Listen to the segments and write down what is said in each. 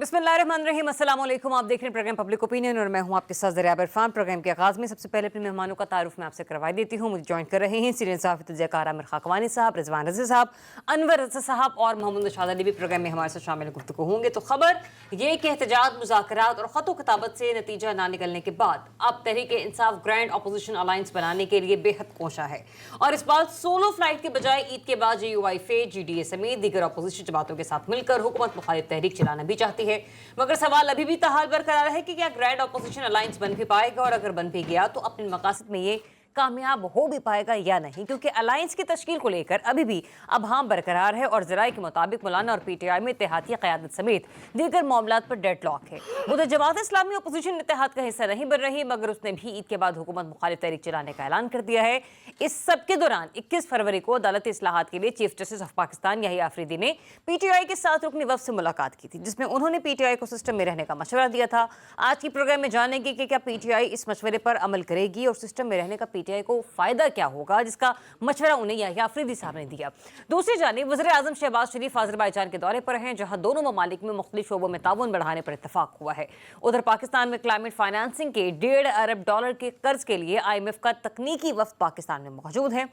बिस्मिल्लाहिर्रहमानिर्रहीम, अस्सलाम वालेकुम। आप देख रहे हैं प्रोग्राम पब्लिक ओपिनियन और मैं हूं आपके साथ ज़रिया इरफान। प्रोग्राम के आगाज़ में सबसे पहले अपने मेहमानों का तारुफ मैं आपसे करवा देती हूं। मुझे ज्वाइन कर रहे हैं सीनियर सहाफ़ी तजज़ियाकार आमिर खाकवानी साहब, रिजवान रज़ी साहब, अनवर रज़ा साहब और मोहम्मद रशाद अली भी प्रोग्राम में हमारे साथ शामिल गुफ्तगू होंगे। तो खबर ये कि एहतजाज, मुज़ाकरात और ख़त किताबत से नतीजा ना निकलने के बाद अब Tehreek Insaf grand opposition alliance बनाने के लिए बेहद कोशा है और इस बार सोलो फ्लाइट के बजाय ईद के बाद JUIF, GDA समेत दीगर अपोजिशन जमातों के साथ मिलकर हुकूमत मुखालिफ तहरीक चलाना भी चाहती है। मगर सवाल अभी भी ताहाल बरकरार है कि क्या ग्रैंड अपोजिशन अलायंस बन भी पाएगा और अगर बन भी गया तो अपने मकासद में ये कामयाब हो भी पाएगा या नहीं, क्योंकि अलायंस की तश्कील को लेकर अभी भी अबहाम बरकरार है और ज़राए के मुताबिक मौलाना और PTI में इत्तेहादिया क़यादत समेत दीगर मामलात पर डेडलॉक है। उधर जमात इस्लामी अपोजिशन इत्तेहाद का हिस्सा नहीं बन रही, मगर उसने भी ईद के बाद हुकूमत मुखालिफ तहरीक चलाने का ऐलान कर दिया है। इस सब के दौरान 21 फरवरी को अदालत इस्लाहात के लिए chief justice of Pakistan Yahya Afridi ने PTI के साथ रुकनी वफ़द से मुलाकात की थी, जिसमें उन्होंने PTI को सिस्टम में रहने का मशवरा दिया था। आज की प्रोग्राम में जानेंगे कि क्या PTI इस मशवरे पर अमल करेगी और सिस्टम में रहने का PTI को फ़ायदा क्या होगा, जिसका मशवरा उन्हें याहिया आफरीदी साहब ने दिया। दूसरी जानिब वज़ीर आज़म शहबाज शरीफ आज़रबाईजान के दौरे पर हैं, जहां दोनों ममालिक में मुख्तलिफ शोबों में ताउन बढ़ाने पर इत्तफाक हुआ है। उधर पाकिस्तान में क्लाइमेट फाइनेंसिंग के $1.5 अरब के कर्ज के लिए IMF का तकनीकी वफ़द पाकिस्तान में मौजूद है।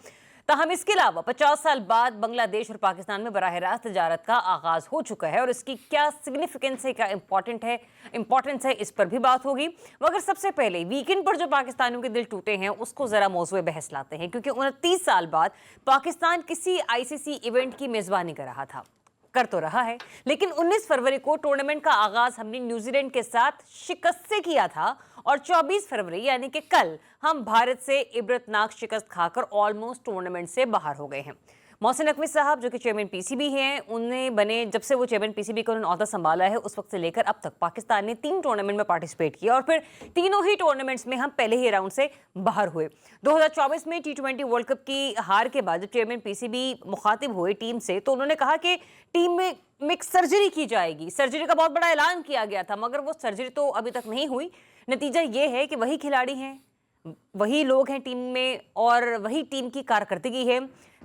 ताहम इसके अलावा 50 साल बाद बांग्लादेश और पाकिस्तान में बराह रास्त तजारत का आगाज़ हो चुका है और इसकी क्या सिग्निफिकेंस है, क्या इंपॉर्टेंस है, इस पर भी बात होगी। मगर सबसे पहले वीकेंड पर जो पाकिस्तानियों के दिल टूटे हैं उसको ज़रा मौज़ूए बहस लाते हैं, क्योंकि 29 साल बाद पाकिस्तान किसी ICC इवेंट की मेज़बानी कर तो रहा है, लेकिन 19 फरवरी को टूर्नामेंट का आगाज़ हमने न्यूजीलैंड के साथ शिकस्त से किया था और 24 फरवरी यानी कि कल हम भारत से इबरतनाक शिकस्त खाकर ऑलमोस्ट टूर्नामेंट से बाहर हो गए हैं। मोहसिन नकवी साहब जो कि चेयरमैन PCB हैं, उन्हें बने जब से वो चेयरमैन PCB का उन्होंने ओहदा संभाला है उस वक्त से लेकर अब तक पाकिस्तान ने 3 टूर्नामेंट में पार्टिसिपेट किया और फिर तीनों ही टूर्नामेंट्स में हम पहले ही राउंड से बाहर हुए। 2024 में T20 वर्ल्ड कप की हार के बाद जब चेयरमैन PCB मुखातिब हुए टीम से, तो उन्होंने कहा कि टीम में सर्जरी की जाएगी। सर्जरी का बहुत बड़ा ऐलान किया गया था, मगर वो सर्जरी तो अभी तक नहीं हुई। नतीजा ये है कि वही खिलाड़ी हैं, वही लोग हैं टीम में और वही टीम की कारकर्दगी है।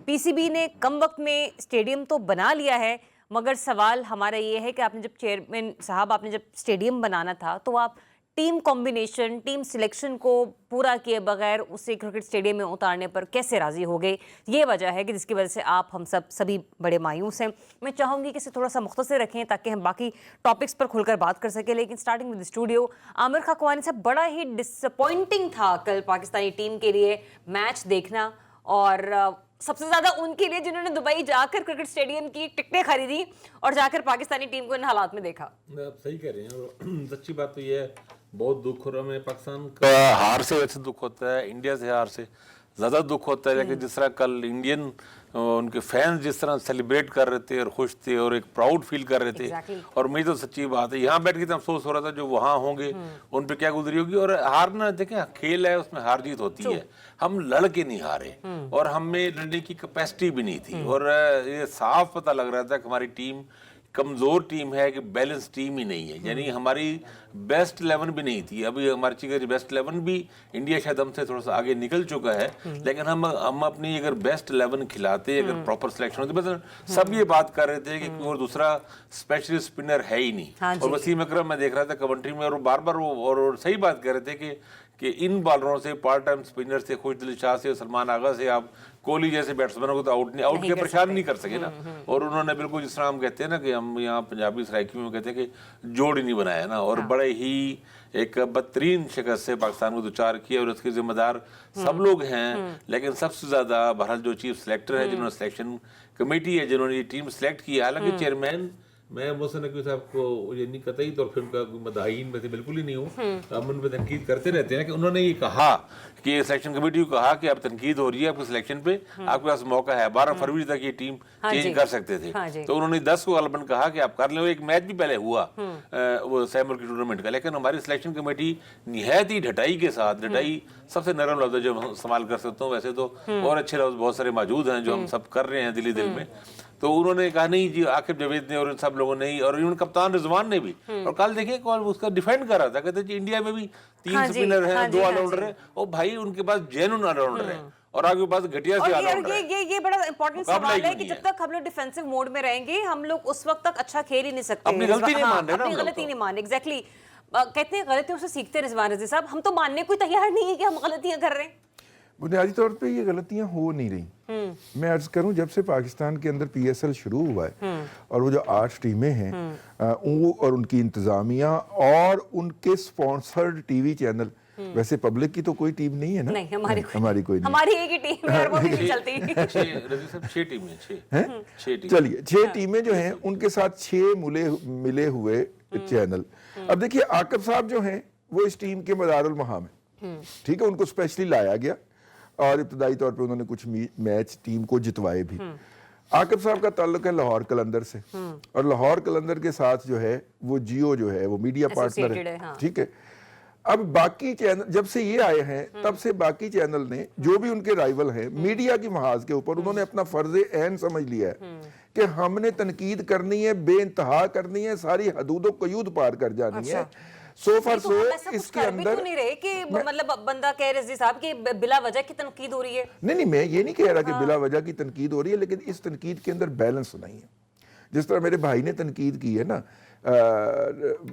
PCB ने कम वक्त में स्टेडियम तो बना लिया है, मगर सवाल हमारा ये है कि आपने जब चेयरमैन साहब आपने जब स्टेडियम बनाना था तो आप टीम कॉम्बिनेशन, टीम सिलेक्शन को पूरा किए बगैर उसे क्रिकेट स्टेडियम में उतारने पर कैसे राज़ी हो गए? ये वजह है कि जिसकी वजह से आप हम सभी बड़े मायूस हैं। मैं चाहूँगी कि इसे थोड़ा सा मुख्तसर रखें ताकि हम बाकी टॉपिक्स पर खुलकर बात कर सकें। लेकिन starting with studio, Aamir Khakwani साहब, बड़ा ही डिसअपॉइंटिंग था कल पाकिस्तानी टीम के लिए मैच देखना, और सबसे ज़्यादा उनके लिए जिन्होंने दुबई जाकर क्रिकेट स्टेडियम की टिकटें खरीदी और जाकर पाकिस्तानी टीम को इन हालात में देखा। आप सही कह रहे हैं और सच्ची बात तो ये है, बहुत दुख हो रहा है। हमें पाकिस्तान का हार से वैसे दुख होता है, इंडिया से हार से ज़्यादा दुख होता है। लेकिन जिस तरह कल इंडियन उनके फैंस जिस तरह सेलिब्रेट कर रहे थे और खुश थे और एक प्राउड फील कर रहे थे, और मुझे तो सच्ची बात है यहाँ बैठ के तो अफसोस हो रहा था जो वहाँ होंगे उन पे क्या गुजरी होगी। और हारना देखें, खेल है, उसमें हार जीत होती है। हम लड़ के नहीं हारे और हमें लड़ने की कैपेसिटी भी नहीं थी, और ये साफ पता लग रहा था कि हमारी टीम कमज़ोर टीम है, कि बैलेंस टीम ही नहीं है। यानी हमारी बेस्ट 11 भी नहीं थी। अभी हमारी चीज़ बेस्ट 11 भी इंडिया शायद हमसे थोड़ा सा आगे निकल चुका है, लेकिन हम अपनी अगर बेस्ट 11 खिलाते, अगर प्रॉपर सिलेक्शन होती। बस सब ये बात कर रहे थे कि कोई और दूसरा स्पेशलिस्ट स्पिनर है ही नहीं। और वसीम अकरम मैं देख रहा था कमेंट्री में, और बार बार वो और सही बात कर रहे थे कि इन बॉलरों से, पार्ट टाइम स्पिनर से, खुशदिल शाह से, सलमान आगा से आप कोहली जैसे बैट्समैनों को तो आउट के परेशान नहीं कर सके ना। और उन्होंने बिल्कुल जिस तरह हम कहते हैं ना कि हम यहाँ पंजाबी सराइकी में कहते हैं कि जोड़ ही नहीं बनाया ना, और बड़े ही एक बदतरीन शिकस्त से पाकिस्तान को दुचार किया, और उसके जिम्मेदार सब लोग हैं। लेकिन सबसे ज़्यादा बहरहाल जो चीफ सेलेक्टर है, जिन्होंने सिलेक्शन कमेटी है, जिन्होंने ये टीम सेलेक्ट की, हालांकि चेयरमैन मैं मोहसिन नकवी साहब को ये नहीं कतई तौर पर उनका मदाहीन में से बिल्कुल ही नहीं हूँ, हम उन पर तनकीद करते रहते हैं कि उन्होंने ये कहा कि सिलेक्शन कमेटी को कहा कि अब तनकीद हो रही है आपके सिलेक्शन पे, आपके पास मौका है, 12 फरवरी तक ये टीम चेंज कर सकते थे। तो उन्होंने 10 को गलबन कहा कि आप कर लें। एक मैच भी पहले हुआ वो सैमुअल की टूर्नामेंट का, लेकिन हमारी सिलेक्शन कमेटी निहायत ही ढटाई के साथ, ढटाई सबसे नरम लफ्ज़ जो हम इस्तेमाल कर सकते हो, वैसे तो और अच्छे लफ्ज़ बहुत सारे मौजूद हैं जो हम सब कर रहे हैं दिली दिल में। तो उन्होंने कहा नहीं जी, आकिब जावेद ने और इन सब लोगों ने ही, और इवन कप्तान रिजवान ने भी, और कल देखिए कौन उसका डिफेंड कर रहा था, कहते जी इंडिया में भी 3 स्पिनर हैं, 2 ऑलराउंडर हैं, और भाई उनके पास जेन्युइन ऑलराउंडर है। और आपके पास घटिया और से ये ऑलराउंडर है। ये बड़ा इंपॉर्टेंट मुकाबला सवाल ही है क्यों कि नहीं जब तक हम लोग डिफेंसिव मोड में रहेंगे हम लोग उस वक्त तक अच्छा खेल ही नहीं सकते। अपनी गलती नहीं मान रहे ना अपनी हम लोग गलती तो। नहीं मान, एग्जैक्टली। कहते हैं गलतियों से सीखते हैं रिजवान रज़ी साहब, हम तो मानने को तैयार नहीं है कि हम गलतियां कर रहे हैं। बुनियादी तौर पे ये गलतियां हो नहीं रही। मैं अर्ज करूं, जब से पाकिस्तान के अंदर PSL शुरू हुआ है और वो जो 8 टीमें हैं वो और उनकी इंतजामिया और उनके स्पॉन्सर्ड टीवी चैनल, वैसे पब्लिक की तो कोई टीम नहीं है ना? नहीं, हमारी कोई नहीं। नहीं। हमारी एक ही टीम है और वो भी नहीं चलती। रज़ी साहब 6 टीमें, 6 टीम। चलिए 6 टीमें जो हैं उनके साथ 6 मिले हुए चैनल। अब देखिए आकिब साहब जो हैं वो इस टीम के मदारुल महाम है, ठीक है, उनको स्पेशली लाया गया और इब्तदाई तौर पे उन्होंने कुछ मैच टीम को जितवाए भी। आकिब साहब का ताल्लुक है लाहौर कलंदर से और लाहौर कलंदर के साथ जो है वो जियो जो है वो मीडिया पार्टनर Associated है, है, हाँ। ठीक है। अब बाकी चैनल जब से ये आए हैं तब से बाकी चैनल ने जो भी उनके राइवल हैं मीडिया की महाज के ऊपर उन्होंने अपना फर्ज ऐन समझ लिया है कि हमने तनकीद करनी है, बेइंतहा करनी है, सारी हदूदो कयूद पार कर जानी है। सो फॉर तो सो हम ऐसा कुछ इसके कर भी अंदर तो नहीं रहे कि मतलब बंदा कह रज़ी साहब कि बिला वजह की तनकीद हो रही है। नहीं, मैं ये नहीं कह रहा कि बिला वजह की तनकीद हो रही है, लेकिन इस तनकीद के अंदर बैलेंस नहीं है। जिस तरह मेरे भाई ने तनकीद की है ना,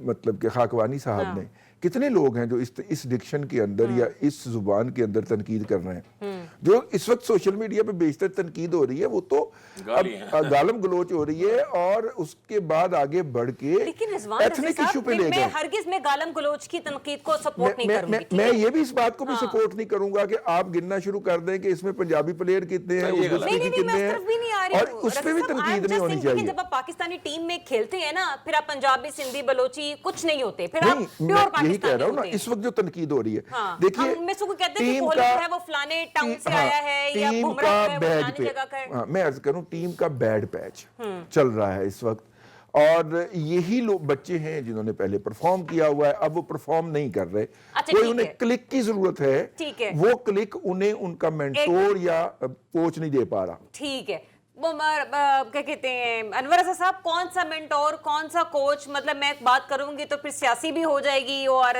मतलब कि खाकवानी साहब ने, कितने लोग हैं जो इस डिक्शन के अंदर या इस जुबान के अंदर तनकीद कर रहे हैं। जो इस वक्त सोशल मीडिया पे बेशतर तनकीद हो रही है वो तो गालम गलोच हो रही है और उसके बाद आगे बढ़ के एथनिक इशू पे ले मैं गए। हरगिज में गालम गलोच की तनकीद को सपोर्ट नहीं करूंगी। मैं ये भी इस बात को भी सपोर्ट नहीं करूंगा कि आप गिनना शुरू कर दें कि इसमें पंजाबी प्लेयर कितने हैं, उज़्बेकिस्तानी कितने हैं, और उस पे भी तनकीद नहीं होनी चाहिए। जब आप पाकिस्तानी टीम में खेलते हैं ना, फिर आप पंजाबी, सिंधी, बलोची कुछ नहीं होते, फिर आप नहीं, प्योर मैं यही पाकिस्तानी कह रहा हूँ ना, होते हैं। इस वक्त जो तनकीद हो रही है, हाँ, देखिए हम में से कोई कहते हैं कि टीम कोहली का है वो फलाने टाउन से आया है या टीम बुमराह का है वो बैड फलानी जगह का है। हाँ, मैं अर्ज करूं टीम का बैड पैच चल रहा है इस वक्त, और यही लोग बच्चे हैं जिन्होंने पहले परफॉर्म किया हुआ है, अब वो परफॉर्म नहीं कर रहे। अच्छा, कोई ठीक उन्हें है। क्लिक की जरूरत है, ठीक है। वो क्लिक उन्हें उनका मेंटोर या कोच नहीं दे पा रहा। ठीक है, वो क्या कहते हैं अनवर रज़ा साहब, कौन सा मेंटोर, कौन सा कोच, मतलब मैं बात करूंगी तो फिर सियासी भी हो जाएगी और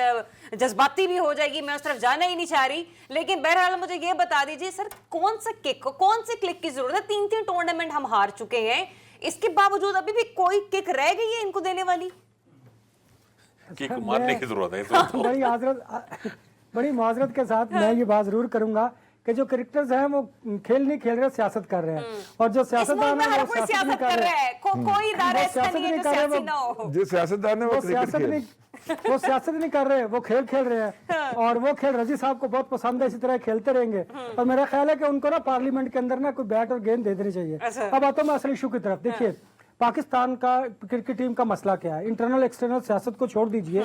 जज्बाती भी हो जाएगी, मैं उस तरफ जाना ही नहीं चाह रही। लेकिन बहरहाल मुझे ये बता दीजिए सर, कौन सा किक, कौन से क्लिक की जरूरत है? 3 टूर्नामेंट हम हार चुके हैं, इसके बावजूद अभी भी कोई किक रह गई है इनको देने वाली? किक मारने की जरूरत है। बड़ी माजरत के साथ मैं ये बात जरूर करूंगा कि जो क्रिकेटर्स हैं वो खेल नहीं खेल रहे, सियासत कर रहे हैं, और जो सियासतदान है वो सियासत नहीं कर रहे हैं। कोई इदारा ऐसा नहीं है जो सियासी ना हो। जो सियासतदान है वो सियासत नहीं, वो सियासत नहीं कर रहे, वो खेल खेल रहे हैं, और वो खेल रज़ी साहब को बहुत पसंद है, इसी तरह खेलते रहेंगे। और मेरा ख्याल है कि उनको ना पार्लियामेंट के अंदर ना कोई बैट और गेंद दे देनी चाहिए। अब आता हूं मैं असल इशू की तरफ। देखिए पाकिस्तान का क्रिकेट टीम का मसला क्या है, इंटरनल एक्सटर्नल सियासत को छोड़ दीजिए,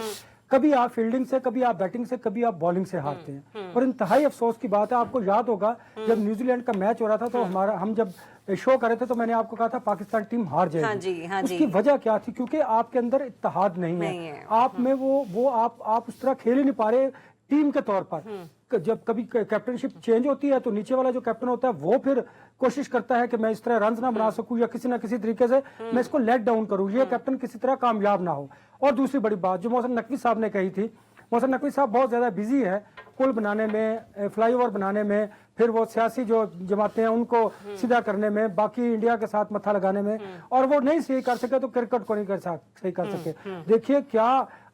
कभी आप फील्डिंग से, कभी आप बैटिंग से, कभी आप बॉलिंग से हारते हैं। और इंतहाई अफसोस की बात है, आपको याद होगा जब न्यूजीलैंड का मैच हो रहा था तो हम जब शो कर रहे थे तो मैंने आपको कहा था पाकिस्तान टीम हार जाएगी। हाँ जी, हाँ जी। उसकी वजह क्या थी? क्योंकि आपके अंदर इत्तेहाद नहीं है, आप में वो आप उस तरह खेल ही नहीं पा रहे टीम के तौर पर। जब कभी कैप्टनशिप चेंज होती है तो नीचे वाला जो कैप्टन होता है वो फिर कोशिश करता है कि मैं इस तरह रन ना बना सकूं या किसी ना किसी तरीके से मैं इसको लेट डाउन करूं, ये कैप्टन किसी तरह कामयाब ना हो। और दूसरी बड़ी बात जो मोहसिन नकवी साहब ने कही थी, मोहसिन नकवी साहब बहुत ज्यादा बिजी है पुल बनाने में, फ्लाईओवर बनाने में, फिर वो सियासी जो जमातें हैं उनको सीधा करने में, बाकी इंडिया के साथ मत्था लगाने में, और वो नहीं सही कर सके तो क्रिकेट को नहीं सही कर सके। देखिए क्या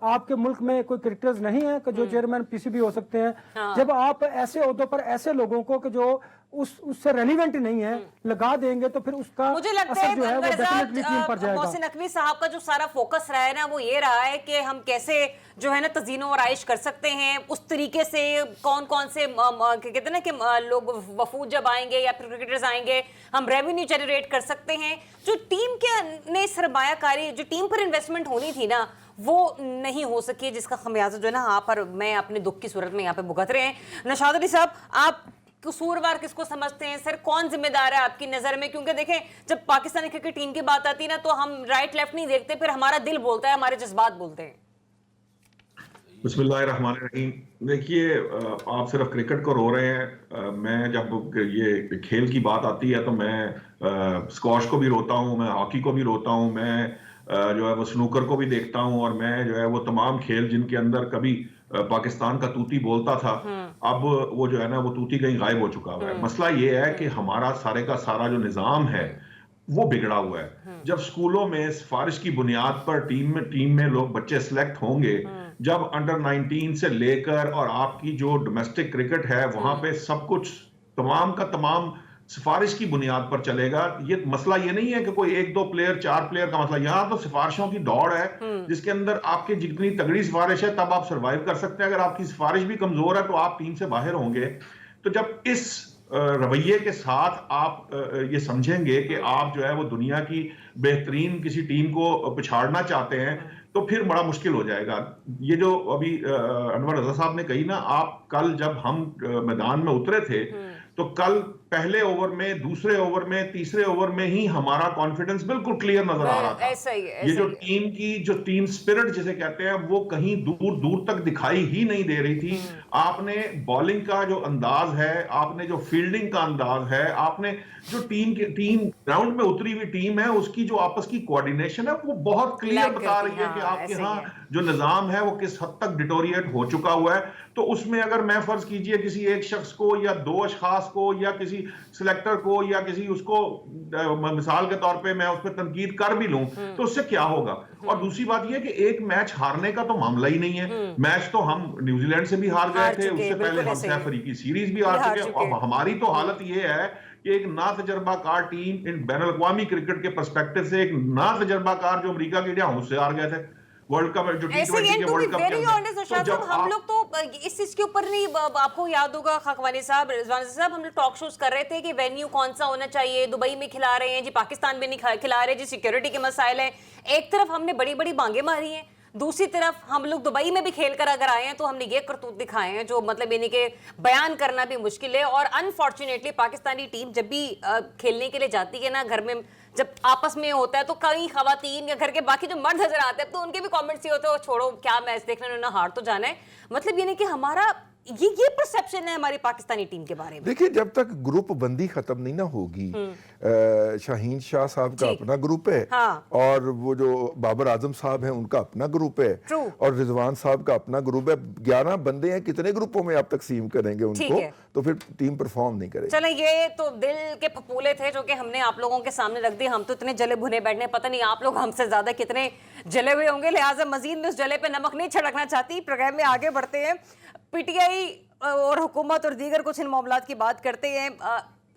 आपके मुल्क में कोई क्रिकेटर्स नहीं है कि जो चेयरमैन पीसीबी हो सकते हैं? जब आप ऐसे ओहदों पर ऐसे लोगों को कि जो उससे रेलिवेंट नहीं है लगा देंगे तो फिर उसका मुझे लगता असर जो है वो डेफिनेटली टीम पर है जाएगा। मोहसिन नकवी साहब का जो सारा फोकस रहा है ना वो ये रहा है कि हम कैसे जो है ना तज़ीनो और आइश कर सकते हैं, उस तरीके से कौन कौन से कहते हैं ना कि लोग वफूद जब आएंगे या फिर क्रिकेटर्स आएंगे हम रेवेन्यू जनरेट कर सकते हैं। जो टीम के ने सरमायाकारी, जो टीम पर इन्वेस्टमेंट होनी थी ना वो नहीं हो सकी, जिसका खमियाजा जो है ना आप पर मैं अपने दुख की सूरत में यहाँ पे भुगत रहे हैं। नौशाद अली साहब, आप कसूरवार किसको समझते हैं सर? कौन जिम्मेदार है आपकी नजर में? क्योंकि देखें जब पाकिस्तानी क्रिकेट टीम की बात आती है ना तो हम राइट लेफ्ट नहीं देखते, फिर हमारा दिल बोलता है, हमारे जज्बात बोलते हैं। बिस्मिल्लाहिर्रहमानिर्रहीम। देखिए आप सिर्फ क्रिकेट को रो रहे हैं, मैं जब ये खेल की बात आती है तो मैं स्क्वॉश को भी रोता हूँ, मैं हॉकी को भी रोता हूँ, मैं जो है वो स्नूकर को भी देखता हूँ, और मैं जो है वो तमाम खेल जिनके अंदर कभी पाकिस्तान का तूती बोलता था, अब वो जो है ना वो तूती कहीं गायब हो चुका हुआ है। मसला ये है कि हमारा सारे का सारा जो निज़ाम है वो बिगड़ा हुआ है। जब स्कूलों में सिफारिश की बुनियाद पर टीम में लोग बच्चे सिलेक्ट होंगे, जब अंडर 19 से लेकर और आपकी जो डोमेस्टिक क्रिकेट है वहां पे सब कुछ तमाम का तमाम सिफारिश की बुनियाद पर चलेगा। ये मसला ये नहीं है कि कोई 1-2 प्लेयर 4 प्लेयर का मसला, यहाँ तो सिफारिशों की दौड़ है जिसके अंदर आपकी जितनी तगड़ी सिफारिश है तब आप सर्वाइव कर सकते हैं। अगर आपकी सिफारिश भी कमजोर है तो आप टीम से बाहर होंगे। तो जब इस रवैये के साथ आप ये समझेंगे कि आप जो है वो दुनिया की बेहतरीन किसी टीम को पिछाड़ना चाहते हैं तो फिर बड़ा मुश्किल हो जाएगा। ये जो अभी अनवर रजा साहब ने कही ना, आप कल जब हम मैदान में उतरे थे तो कल पहले ओवर में, दूसरे ओवर में, तीसरे ओवर में ही हमारा कॉन्फिडेंस बिल्कुल क्लियर नजर आ रहा था। ऐसा ही है, ये जो टीम स्पिरिट जिसे कहते हैं वो कहीं दूर दूर तक दिखाई ही नहीं दे रही थी। आपने बॉलिंग का जो अंदाज है, आपने जो फील्डिंग का अंदाज है, आपने जो टीम ग्राउंड में उतरी हुई टीम है उसकी जो आपस की कोऑर्डिनेशन है वो बहुत क्लियर बता रही है कि आपके यहाँ जो निजाम है वो किस हद तक डिटोरिएट हो चुका हुआ है। तो उसमें अगर मैं फर्ज कीजिए किसी एक शख्स को या 2 अशखास को या किसी सिलेक्टर को या किसी उसको मिसाल के तौर पे मैं उस पर तनकीद कर भी लूं तो उससे क्या होगा। और दूसरी बात यह कि एक मैच हारने का तो मामला ही नहीं है। मैच तो हम न्यूजीलैंड से भी हार गए थे, उससे पहले हम सैफ अफ्रीकी सीरीज भी हार चुके। अब हमारी तो हालत यह है कि एक ना तजर्बाकार टीम इन बैनुल-अक़वामी क्रिकेट के पर्सपेक्टिव से, एक ना तजर्बाकार जो अमेरिका के यहाँ उससे हार गए थे वर्ल्ड कप जो T20 के वर्ल्ड कप के अंदर। हम लोग तो इस चीज के ऊपर नहीं, आपको याद होगा खाकवानी साहब, रिजवान साहब, हम लोग टॉक शोज कर रहे थे कि वेन्यू कौन सा होना चाहिए। दुबई में खिला रहे हैं जी, पाकिस्तान में नहीं खिला रहे जी, सिक्योरिटी के मसाइल हैं। एक तरफ हमने बड़ी बड़ी बांगे मारी हैं, दूसरी तरफ हम लोग दुबई में भी खेल कर अगर आए हैं तो हमने ये करतूत दिखाए हैं जो मतलब यानी कि बयान करना भी मुश्किल है। और अनफॉर्चुनेटली पाकिस्तानी टीम जब भी खेलने के लिए जाती है ना, घर में जब आपस में होता है तो कई खवातीन या घर के बाकी जो मर्द नजर आते हैं तो उनके भी कमेंट्स ये होते हैं छोड़ो क्या मैच देखने ना, हार तो जाना है। मतलब ये नहीं कि हमारा ये परसेप्शन है हमारी पाकिस्तानी टीम के बारे में। देखिए, जब तक ग्रुप बंदी खत्म नहीं ना होगी, शाहीन शाह साहब का अपना ग्रुप है, हाँ। और वो जो बाबर आजम साहब हैं उनका अपना ग्रुप है, और रिजवान साहब का अपना ग्रुप है। 11 बंदे हैं, कितने ग्रुपों में आप तकसीम करेंगे उनको, तो फिर टीम परफॉर्म नहीं करेगी। चलो, ये तो दिल के फपूले थे जो कि हमने आप लोगों के सामने रख दिए। हम तो इतने जले भुने बैठने, पता नहीं आप लोग हमसे ज्यादा कितने जले हुए होंगे, लिहाजा मजीद में उस जले पे नमक नहीं छिड़कना चाहती। प्रोग्राम में आगे बढ़ते हैं। पीटीआई और हुकूमत और दीगर कुछ इन मामलात की बात करते हैं।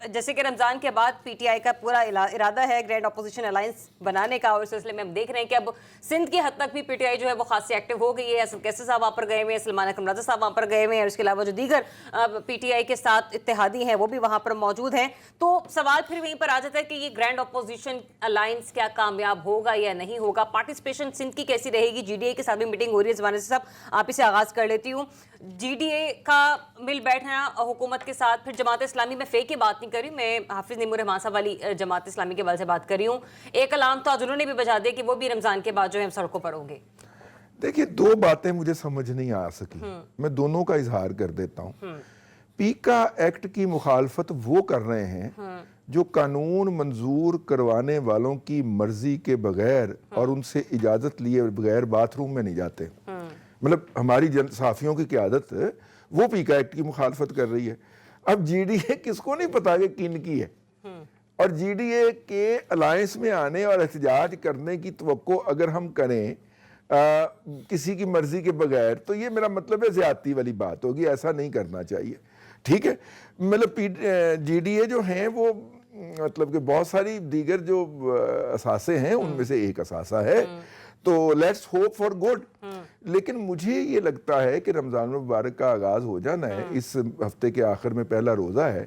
जैसे कि रमज़ान के बाद पीटीआई का पूरा इरादा है ग्रैंड अपोजिशन अलायंस बनाने का, और इस सिलसिले में हम देख रहे हैं कि अब सिंध की हद तक भी पीटीआई जो है वो खासी एक्टिव हो गई है। असद कैसर साहब वहाँ पर गए हुए हैं, सलमान अकरम रज़ा साहब वहाँ पर गए हुए हैं, और इसके अलावा जो दीगर पीटीआई के साथ इत्तेहादी हैं वो भी वहाँ पर मौजूद हैं। तो सवाल फिर वहीं पर आ जाता है कि ये ग्रैंड अपोजिशन अलायंस क्या कामयाब होगा या नहीं होगा। पार्टिसिपेशन सिंध की कैसी रहेगी। जीडीए के साथ भी मीटिंग हो रही है। जवान साहब, आप इसे आगाज़ कर लेती हूँ। जीडीए का मिल बैठना हुकूमत के साथ, फिर जमात इस्लामी में फेक की बात नहीं करी, मैं हाफिज निमूर रहमान साहब वाली जमात इस्लामी के बारे से बात कर रही हूँ। एक अलार्म तो आज उन्होंने भी बजा दिया कि वो भी रमजान के बाद जो है हम सड़कों पर होंगे। देखिए, 2 बातें मुझे समझ नहीं आ सकी, मैं दोनों का इजहार कर देता हूँ। पीका एक्ट की मुखालफत वो कर रहे हैं जो कानून मंजूर करवाने वालों की मर्जी के बगैर और उनसे इजाजत लिए बगैर बाथरूम में नहीं जाते। मतलब हमारी सहाफियों की क़यादत वो पीका एक्ट की मुखालफत कर रही है। अब जीडीए किसको नहीं पता कि किन की है, और जीडीए के अलायंस में आने और एहतजाज करने की तवक्को अगर हम करें किसी की मर्जी के बगैर, तो ये मेरा मतलब है ज़्यादती वाली बात होगी, ऐसा नहीं करना चाहिए। ठीक है, मतलब जीडीए जो हैं वो मतलब कि बहुत सारी दीगर जो असासे हैं उनमें से एक असासा है, तो लेट्स होप फॉर गुड। लेकिन मुझे ये लगता है कि रमज़ान मुबारक का आगाज़ हो जाना है, इस हफ्ते के आखिर में पहला रोज़ा है,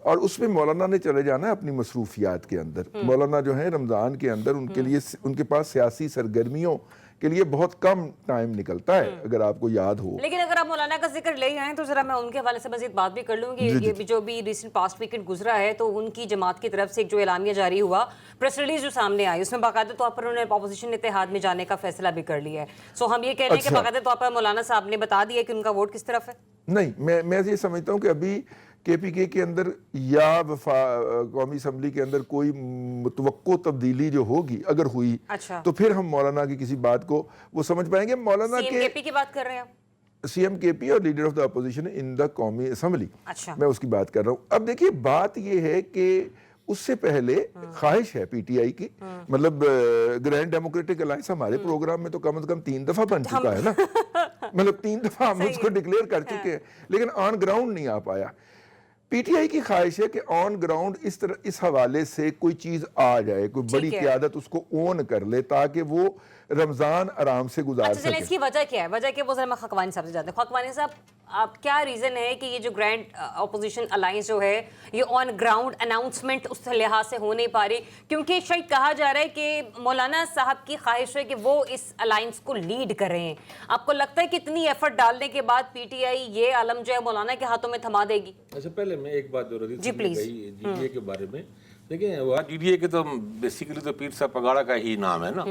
और उसमें मौलाना ने चले जाना है अपनी मसरूफियात के अंदर। मौलाना जो है रमज़ान के अंदर उनके लिए, उनके पास सियासी सरगर्मियों के लिए बहुत कम टाइम निकलता है, अगर आपको याद हो। लेकिन अगर आप मौलाना का जिक्र ले आए तो जरा मैं उनके हवाले से मजीद बात भी कर लूंगी। ये जो भी रिसेंट पास्ट वीकेंड गुजरा है, तो उनकी जमात की तरफ से एक जो एलामिया जारी हुआ, प्रेस रिलीज जो सामने आई, उसमें बाकायदा तौर पर उन्होंने अपोजिशन इत्तेहाद में जाने का फैसला भी कर लिया है। सो हम ये कह रहे हैं कि बाकायदा तौर पर मौलाना साहब ने बता दिया कि उनका वोट किस तरफ है। नहीं, मैं ये समझता हूँ कि अभी केपीके के अंदर या कौमी असम्बली के अंदर कोई मुतवक्को तब्दीली जो होगी, अगर हुई, अच्छा, तो फिर हम मौलाना की किसी बात को वो समझ पाएंगे। मौलाना के केपी की बात कर रहे हैं CM-KP और leader of the opposition in the कौमी असम्बली, अच्छा। मैं उसकी बात कर रहा हूँ। अब देखिए बात ये है कि उससे पहले ख्वाहिश है PTI की, मतलब ग्रैंड डेमोक्रेटिक अलायंस हमारे प्रोग्राम में तो कम से कम 3 दफा बन चुका है ना, मतलब 3 दफा हम उसको डिक्लेयर कर चुके हैं, लेकिन ऑन ग्राउंड नहीं आ पाया। PTI की ख्वाहिश है कि ऑन ग्राउंड इस हवाले से कोई चीज आ जाए, कोई बड़ी क़यादत उसको ओन कर ले ताकि वो रमजान आराम से गुजार अच्छा, चलें, सके। इसकी वजह क्या है? वजह क्या, वो जरा मैं खकवानी साहब से जानते हैं। खकवानी साहब, आप क्या रीजन है कि ये जो ग्रैंड अपोजिशन अलायंस जो है ये ऑन ग्राउंड अनाउंसमेंट उस लिहाज से हो नहीं पा रही? क्योंकि शायद कहा जा रहा है कि मौलाना साहब की ख्वाहिश है कि वो इस अलायंस को लीड कर रहे हैं। आपको लगता है कि इतनी एफर्ट डालने के बाद PTI ये आलम जो है मौलाना के हाथों में थमा देगी? अच्छा, पहले मैं एक बात जो रही जी, प्लीज। GDA के बारे में, देखिए वहाँ GDA के तो बेसिकली तो पीर साहब पगाड़ा का ही नाम है ना।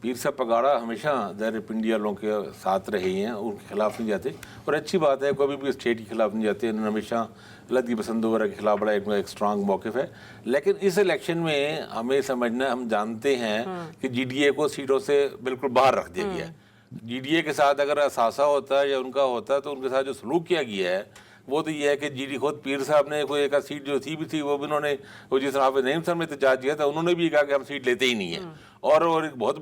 पीर साहब पगाड़ा हमेशा दैर पिंडिया लोगों के साथ रहे हैं, उनके खिलाफ नहीं जाते, और अच्छी बात है कभी भी स्टेट के खिलाफ नहीं जाते। इन्होंने हमेशा लद्दी पसंद वगैरह के खिलाफ बड़ा एक स्ट्रांग मौक़िफ़ है। लेकिन इस इलेक्शन में हमें समझना, हम जानते हैं कि GDA को सीटों से बिल्कुल बाहर रख दिया गया है। GDA के साथ अगर असासा होता है या उनका होता है तो उनके साथ जो सलूक किया गया है वो तो ये है कि GD खुद पीर साहब ने कोई एक सीट जो थी भी थी वो भी उन्होंने, वो जिस हाफिज नईम सर में एहतजाज किया था, उन्होंने भी कहा कि हम सीट लेते ही नहीं है। और एक बहुत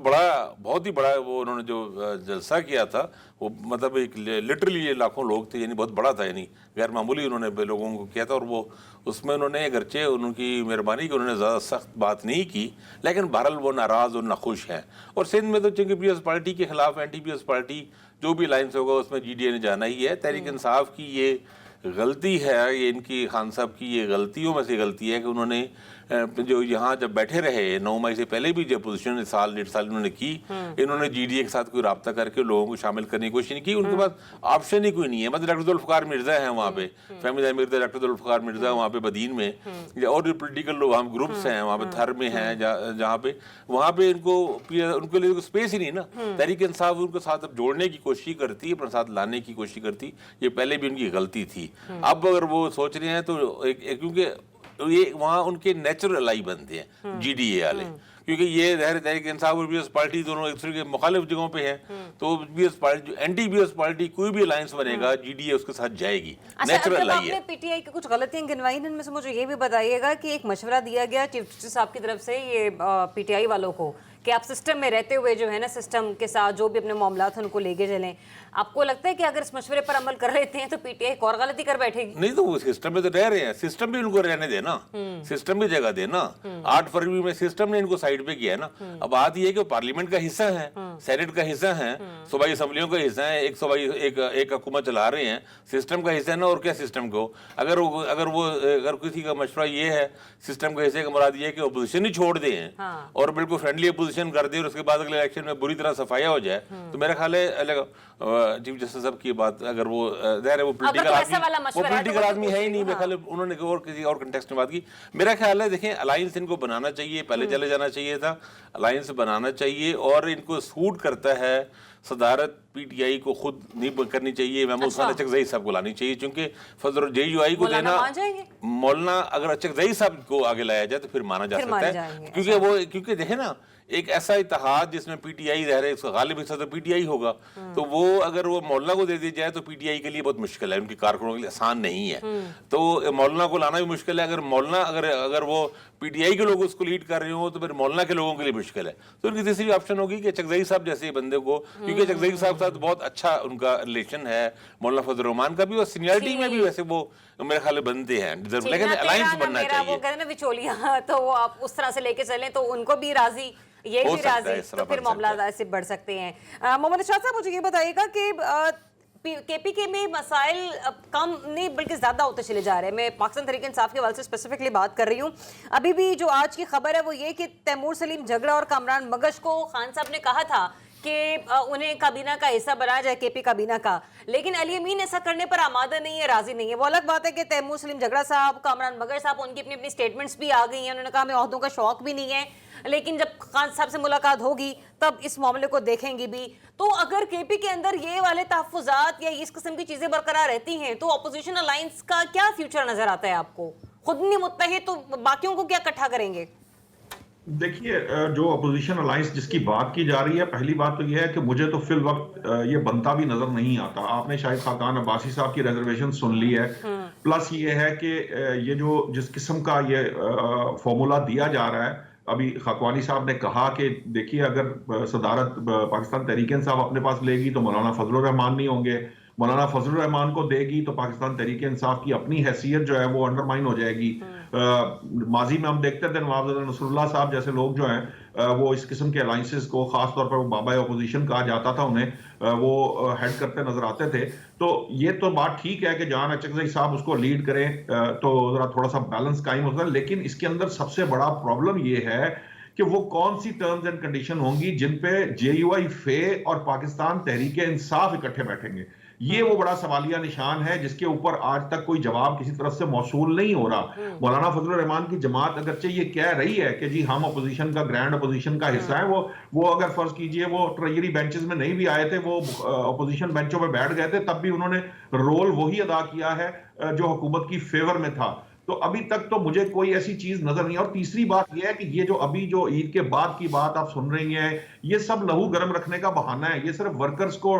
ही बड़ा वो उन्होंने जो जलसा किया था वो मतलब एक लिटरली ये लाखों लोग थे, यानी बहुत बड़ा था, यानी गैर मामूली उन्होंने लोगों को किया था। और वो उसमें उन्होंने अगरचे उनकी मेहरबानी की उन्होंने ज़्यादा सख्त बात नहीं की, लेकिन बहरहाल वो नाराज़ और नाखुश हैं। और सिंध में तो चूँकि पीपल्स पार्टी के खिलाफ एंटी पीपल्स पार्टी जो भी अलायंस होगा उसमें GDA ने जाना ही है। तहरीक इंसाफ की ये गलती है, ये इनकी खान साहब की ये गलतियों में से गलती है कि उन्होंने जो यहाँ जब बैठे रहे 9 मई से पहले भी जो पोजीशन साल 1.5 साल इन्होंने की, इन्होंने GDA के साथ कोई रब्ता करके लोगों को शामिल करने की कोशिश नहीं की। उनके पास ऑप्शन ही कोई नहीं है। मतलब डॉक्टर जुल्फ़िकार मिर्ज़ा है वहाँ पे, फहमीदा मिर्ज़ा, डॉक्टर जुल्फ़िकार मिर्ज़ा वहाँ पे बदीन में, और जो पोलिटिकल वहाँ ग्रुप्स हैं वहाँ पे थर में हैं जहाँ पे, वहाँ पे उनके लिए स्पेस ही नहीं ना। तहरीक इंसाफ उनको साथ अब जोड़ने की कोशिश करती है, अपने साथ लाने की कोशिश करती, ये पहले भी उनकी गलती थी। अब अगर वो सोच रहे हैं तो क्योंकि ये वहाँ उनके नेचुरल अलाई बनते हैं GDA वाले, क्योंकि ये तहरीक इंसाफ और पीपल्स पार्टी दोनों एक दूसरे के मुखालिफ जगहों पे हैं, तो पीपल्स पार्टी जो एंटी पीपल्स पार्टी कोई भी अलायंस बनेगा GDA उसके साथ जाएगी। नेचुरल अलाई है। आपने PTI की कुछ गलतियां गिनवाई, इनमें से मुझे ये भी बताइएगा कि एक मशवरा दिया गया चीफ जस्टिस साहब की तरफ से ये PTI वालों को कि आप सिस्टम में रहते हुए जो है ना, सिस्टम के साथ जो भी अपने मामलात हैं उनको लेके चलें। आपको लगता है कि अगर इस मशवरे पर अमल कर लेते हैं तो PTI एक और गलती कर बैठेगी? नहीं, तो वो सिस्टम में तो रह रहे हैं, सिस्टम भी उनको रहने देना, सिस्टम भी जगह देना। 8 फरवरी में सिस्टम ने इनको साइड पे किया है ना। अब बात ये है कि वो पार्लियामेंट का हिस्सा है, सेनेट का हिस्सा है, सूबाई असम्बलियों का हिस्सा है, एक हुकूमत चला रहे हैं, सिस्टम का हिस्सा है ना। और क्या सिस्टम को अगर किसी का मशवरा ये है सिस्टम का हिस्से का मुराद ये है कि अपोजिशन ही छोड़ दें और बिल्कुल फ्रेंडली अपोजिशन कर दे और उसके बाद अगले इलेक्शन में बुरी तरह सफाया हो जाए, तो मेरा ख्याल है चीफ जस्टिस साहब की बात, अगर वो वो पॉलिटिकल आदमी है ही नहीं, मेरे ख्याल है उन्होंने और किसी और कंटेक्स्ट में बात की। मेरा ख्याल है देखें, अलायंस इनको बनाना चाहिए, पहले चले जाना चाहिए था, अलायंस बनाना चाहिए और इनको सूट करता है। सदारत PTI को खुद नहीं करनी चाहिए, महमूद खान अचकज़ई साहब को लानी चाहिए, क्योंकि फजल JUI को देना, मौलाना अगर अचकज़ई साहब को आगे लाया जाए तो फिर माना जा सकता है, क्योंकि देखे ना एक ऐसा इत्तेहाद जिसमें PTI रह रहे, इसका गालिब हिस्सा तो PTI होगा, तो वो अगर वो मौलाना को दे दी जाए तो PTI के लिए बहुत मुश्किल है, उनकी कारकुनों के लिए आसान नहीं है। तो मौलाना को लाना भी मुश्किल है। अगर वो PTI के लोग उसको लीड कर रहे हो तो फिर मौलाना के लोगों के लिए मुश्किल है। तो उनकी तीसरी ऑप्शन होगी कि अचकज़ई साहब जैसे बंदे को, क्योंकि अचकज़ई साहब के साथ बहुत अच्छा उनका रिलेशन है, मौलाना फजल रहमान का भी, और सीनियरिटी में भी वैसे वो मेरे ख्याल बनते हैं, लेकिन अलायंस बनना चाहिए। तो आप उस तरह से लेके चलें तो उनको भी राजी, ये भी राजी, तो फिर मामला ऐसे बढ़ सकते हैं। मोहम्मद इरशाद साहब, मुझे ये बताइएगा कि KPK में मसाइल कम नहीं बल्कि ज़्यादा होते चले जा रहे हैं। मैं पाकिस्तान तहरीक इंसाफ के हवाले से स्पेसिफिकली बात कर रही हूँ। अभी भी जो आज की खबर है वो ये कि तैमूर सलीम झगड़ा और कामरान मगश को खान साहब ने कहा था कि उन्हें काबीना का हिस्सा बनाया जाए, KP काबीना का, लेकिन अली अमीन ऐसा करने पर आमादा नहीं है, राजी नहीं है। वो अलग बात है कि तैमूर सलीम झगड़ा साहब, कामरान मगर साहब, उनकी अपनी अपनी स्टेटमेंट्स भी आ गई हैं, उन्होंने कहा हमें ओहदों का शौक भी नहीं है, लेकिन जब खान साहब से मुलाकात होगी तब इस मामले को देखेंगी भी। तो अगर KP के अंदर ये वाले तहफ़्फ़ुज़ात या इस किस्म की चीज़ें बरकरार रहती हैं तो अपोजिशन अलायंस का क्या फ्यूचर नज़र आता है आपको? खुद नहीं मुत्तहिद तो बाकियों को क्या इकट्ठा करेंगे? देखिए, जो अपोजिशन अलायंस जिसकी बात की जा रही है, पहली बात तो यह है कि मुझे तो फिल वक्त ये बनता भी नजर नहीं आता। आपने शाहिद खाकान अब्बासी साहब की रिजर्वेशन सुन ली है, प्लस ये है कि ये जो जिस किस्म का ये फॉर्मूला दिया जा रहा है, अभी खाकवानी साहब ने कहा कि देखिए अगर सदारत पाकिस्तान तहरीक इंसाफ अपने पास लेगी तो मौलाना फजलुर रहमान नहीं होंगे, मौलाना फजलुर रहमान को देगी तो पाकिस्तान तहरीक इंसाफ की अपनी हैसियत जो है वो अंडरमाइन हो जाएगी। माजी में हम देखते थे नवाब नसरुल्लाह साहब जैसे लोग जो हैं वो इस किस्म के अलाइंसेस को, खासतौर पर वो बाबा अपोजिशन कहा जाता था उन्हें, वो हेड करते नजर आते थे। तो ये तो बात ठीक है कि जान अचकज़ई साहब उसको लीड करें तो जरा थोड़ा सा बैलेंस कायम होता है, लेकिन इसके अंदर सबसे बड़ा प्रॉब्लम ये है कि वो कौन सी टर्म्स एंड कंडीशन होंगी जिन पे JUI फे और पाकिस्तान तहरीक इंसाफ इकट्ठे बैठेंगे। ये वो बड़ा सवालिया निशान है जिसके ऊपर आज तक कोई जवाब किसी तरफ से मौसूल नहीं हो रहा। मौलाना फजलुर रहमान की जमात अगरचे ये कह रही है कि जी हम अपोजिशन का, ग्रैंड अपोजिशन का हिस्सा है, वो अगर फर्ज कीजिए वो ट्रेजरी बेंचेस में नहीं भी आए थे, वो अपोजिशन बेंचों पर बैठ गए थे, तब भी उन्होंने रोल वही अदा किया है जो हुकूमत की फेवर में था। तो अभी तक तो मुझे कोई ऐसी चीज नजर नहीं। और तीसरी बात यह है कि ये जो अभी जो ईद के बाद की बात आप सुन रही हैं, ये सब लहू गर्म रखने का बहाना है। ये सिर्फ वर्कर्स को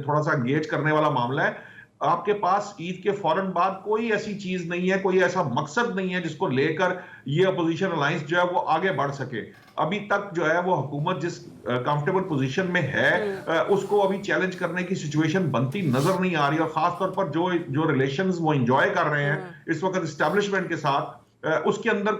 थोड़ा सा गेज करने वाला मामला है। आपके पास ईद के फौरन बाद कोई ऐसी चीज नहीं है, कोई ऐसा मकसद नहीं है जिसको लेकर ये अपोजिशन अलायंस जो है वो आगे बढ़ सके। अभी तक जो है वो हुकूमत जिस कंफर्टेबल पोजीशन में है उसको अभी चैलेंज करने की सिचुएशन बनती नजर नहीं आ रही। और खासतौर पर जो रिलेशंस वो एंजॉय कर रहे हैं इस वक्त एस्टेब्लिशमेंट के साथ, उसके अंदर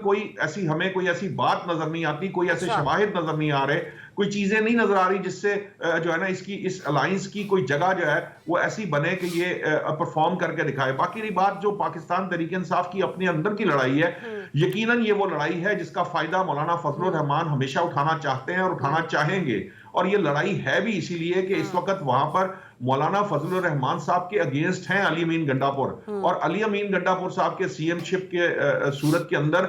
हमें कोई ऐसी बात नजर नहीं आती, कोई ऐसे शवाहिद नजर नहीं आ रहे, कोई चीजें नहीं नजर आ रही जिससे जो है ना इस अलायंस की कोई जगह जो है वो ऐसी बने कि ये परफॉर्म करके दिखाए। बाकी रही बात जो पाकिस्तान तहरीक इंसाफ की अपने अंदर की लड़ाई है, यकीनन ये वो लड़ाई है जिसका फायदा मौलाना फजलुर रहमान हमेशा उठाना चाहते हैं और उठाना चाहेंगे। और ये लड़ाई है भी इसीलिए कि इस वक्त वहां पर मौलाना फजलुर रहमान साहब के अगेंस्ट हैं अली अमीन गंडापुर, और अली अमीन गंडापुर साहब के सीएमशिप के सूरत के अंदर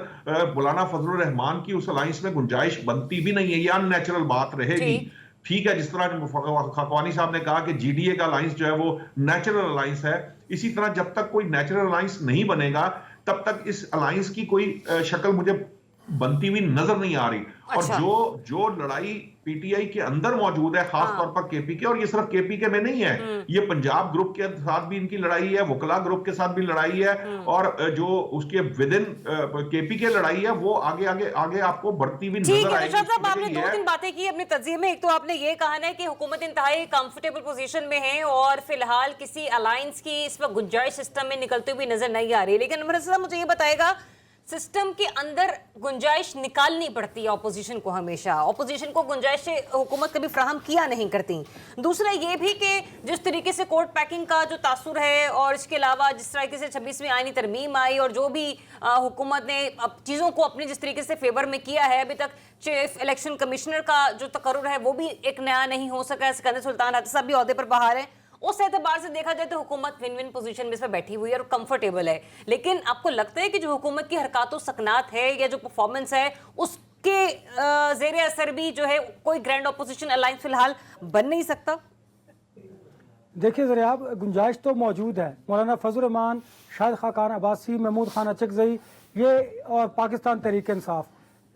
मौलाना फजलुर रहमान की उस अलायंस में गुंजाइश बनती भी नहीं है। ये अननेचुरल बात रहेगी। ठीक है, जिस तरह खाकवानी साहब ने कहा कि GDA का अलायंस जो है वो नेचुरल अलायंस है, इसी तरह जब तक कोई नेचुरल अलायंस नहीं बनेगा तब तक इस अलायंस की कोई शक्ल मुझे बनती हुई नजर नहीं आ रही। और जो लड़ाई PTI के अंदर मौजूद है, खास तौर पर KPK, और ये सिर्फ KPK में नहीं है, ये पंजाब ग्रुप के साथ भी इनकी लड़ाई है, वकला ग्रुप के साथ भी लड़ाई है, और जो उसके विद इन KPK लड़ाई है वो आगे आपको बढ़ती हुई नजर आएगी। आपने 2-3 बातें की अपने तज्जिये में। एक तो आपने ये कहा है कि हुकूमत इंतहाई कंफर्टेबल पोजीशन में है और फिलहाल किसी अलायंस की इस वक्त गुंजाइश सिस्टम में निकलती हुई नजर नहीं आ रही। लेकिन अमर साहब मुझे ये बताएगा, सिस्टम के अंदर गुंजाइश निकालनी पड़ती है ऑपोजिशन को, हमेशा ऑपोजिशन को गुंजाइश से हुकूमत कभी फ्राहम किया नहीं करती। दूसरा ये भी कि जिस तरीके से कोर्ट पैकिंग का जो तासुर है, और इसके अलावा जिस तरीके से 26वीं आईनी तरमीम आई और जो भी हुकूमत ने अब चीज़ों को अपने जिस तरीके से फेवर में किया है, अभी तक चीफ इलेक्शन कमिश्नर का जो तकर्रुर है वो भी एक नया नहीं हो सका है। सिकंदर सुल्तान राजा साहब भी ओहदे पर बाहर हैं। उस एतबार से देखा जाए तो हुकूमत विन विन पोजीशन में इस पर बैठी हुई है और कंफर्टेबल है। लेकिन आपको लगता है कि जो हुकूमत की हरकत सकनात है या जो परफॉर्मेंस है उसके ज़ेरे असर भी जो है कोई ग्रैंड अपोजिशन अलायंस फिलहाल बन नहीं सकता? देखिए ज़रा, गुंजाइश तो मौजूद है। मौलाना फजलुर रहमान, शाहिद खाकान अब्बासी, महमूद खान अचकज़ई, ये और पाकिस्तान तहरीक इंसाफ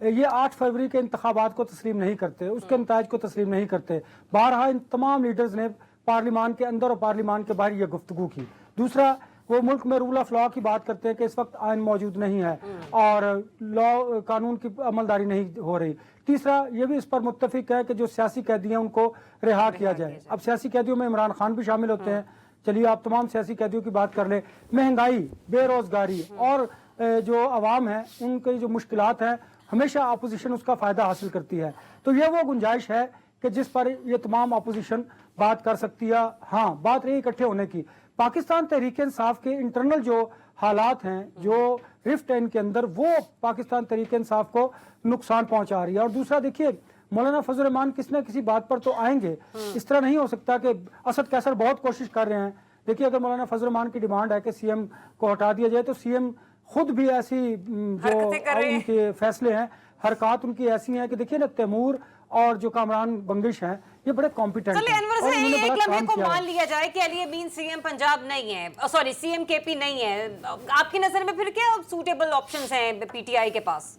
ये 8 फरवरी के इंतखाबात को तस्लीम नहीं करते, उसके नताइज को तस्लीम नहीं करते। बारहा इन तमाम लीडर्स ने पार्लिमान के अंदर और पार्लिमान के बाहर ये गुफ्तगू की। दूसरा, वो मुल्क में रूल ऑफ लॉ की बात करते हैं कि इस वक्त आइन मौजूद नहीं है और लॉ कानून की अमलदारी नहीं हो रही। तीसरा, ये भी इस पर मुत्तफिक है कि जो सियासी कैदी हैं उनको रिहा किया जाए। अब सियासी कैदियों में इमरान खान भी शामिल होते हैं। चलिए आप तमाम सियासी कैदियों की बात कर ले। महंगाई, बेरोजगारी और जो अवाम है उनकी जो मुश्किलात हैं, हमेशा अपोजिशन उसका फ़ायदा हासिल करती है। तो ये वो गुंजाइश है कि जिस पर ये तमाम अपोजिशन बात कर सकती है। हाँ, बात रही इकट्ठे होने की। पाकिस्तान तहरीक इंसाफ के इंटरनल जो हालात हैं, जो रिफ्ट है इनके अंदर, वो पाकिस्तान तहरीक इंसाफ को नुकसान पहुंचा रही है। और दूसरा देखिए, मौलाना फजलुर रहमान किसी न किसी बात पर तो आएंगे। इस तरह नहीं हो सकता कि असद कैसर बहुत कोशिश कर रहे हैं। देखिए, अगर मौलाना फजलुर रहमान की डिमांड है कि CM को हटा दिया जाए, तो CM खुद भी ऐसी जो उनके फैसले हैं, हरकत उनकी ऐसी हैं कि देखिए ना, तैमूर और जो कामरान बंगिश हैं ये बड़े कॉम्पिटेंट हैं। और एक लम्हे को मान लिया जाए कि अली अमीन CM पंजाब नहीं है, सॉरी CM KP नहीं है, आपकी नजर में फिर क्या सूटेबल ऑप्शंस हैं PTI के पास?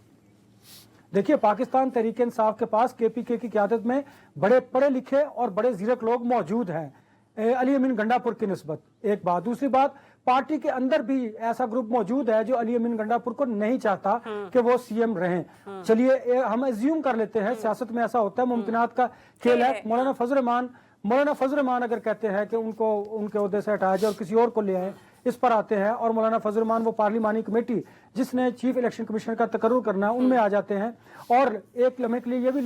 देखिए, पाकिस्तान तहरीक इंसाफ के पास केपीके की क़यादत में बड़े पढ़े लिखे और बड़े ज़ीरक लोग मौजूद हैं अली अमीन गंडापुर की निस्बत, एक बात। दूसरी बात, पार्टी के अंदर भी ऐसा ग्रुप मौजूद है जो अली अमीन गंडापुर को नहीं चाहता कि वो सीएम रहें। चलिए हम एज्यूम कर लेते हैं, सियासत में ऐसा होता है, मुमकिनात का खेल है। मौलाना फजल रहमान अगर कहते हैं कि उनको उनके ओहदे से हटाया जाए और किसी और को ले आए, इस पर आते हैं, और मौलाना फजल रहमान वो पार्लिमानी कमेटी जिसने चीफ इलेक्शन कमिश्नर का तकर्रुर करना है उनमें आ जाते हैं। और एक लम्हे के लिए ये भी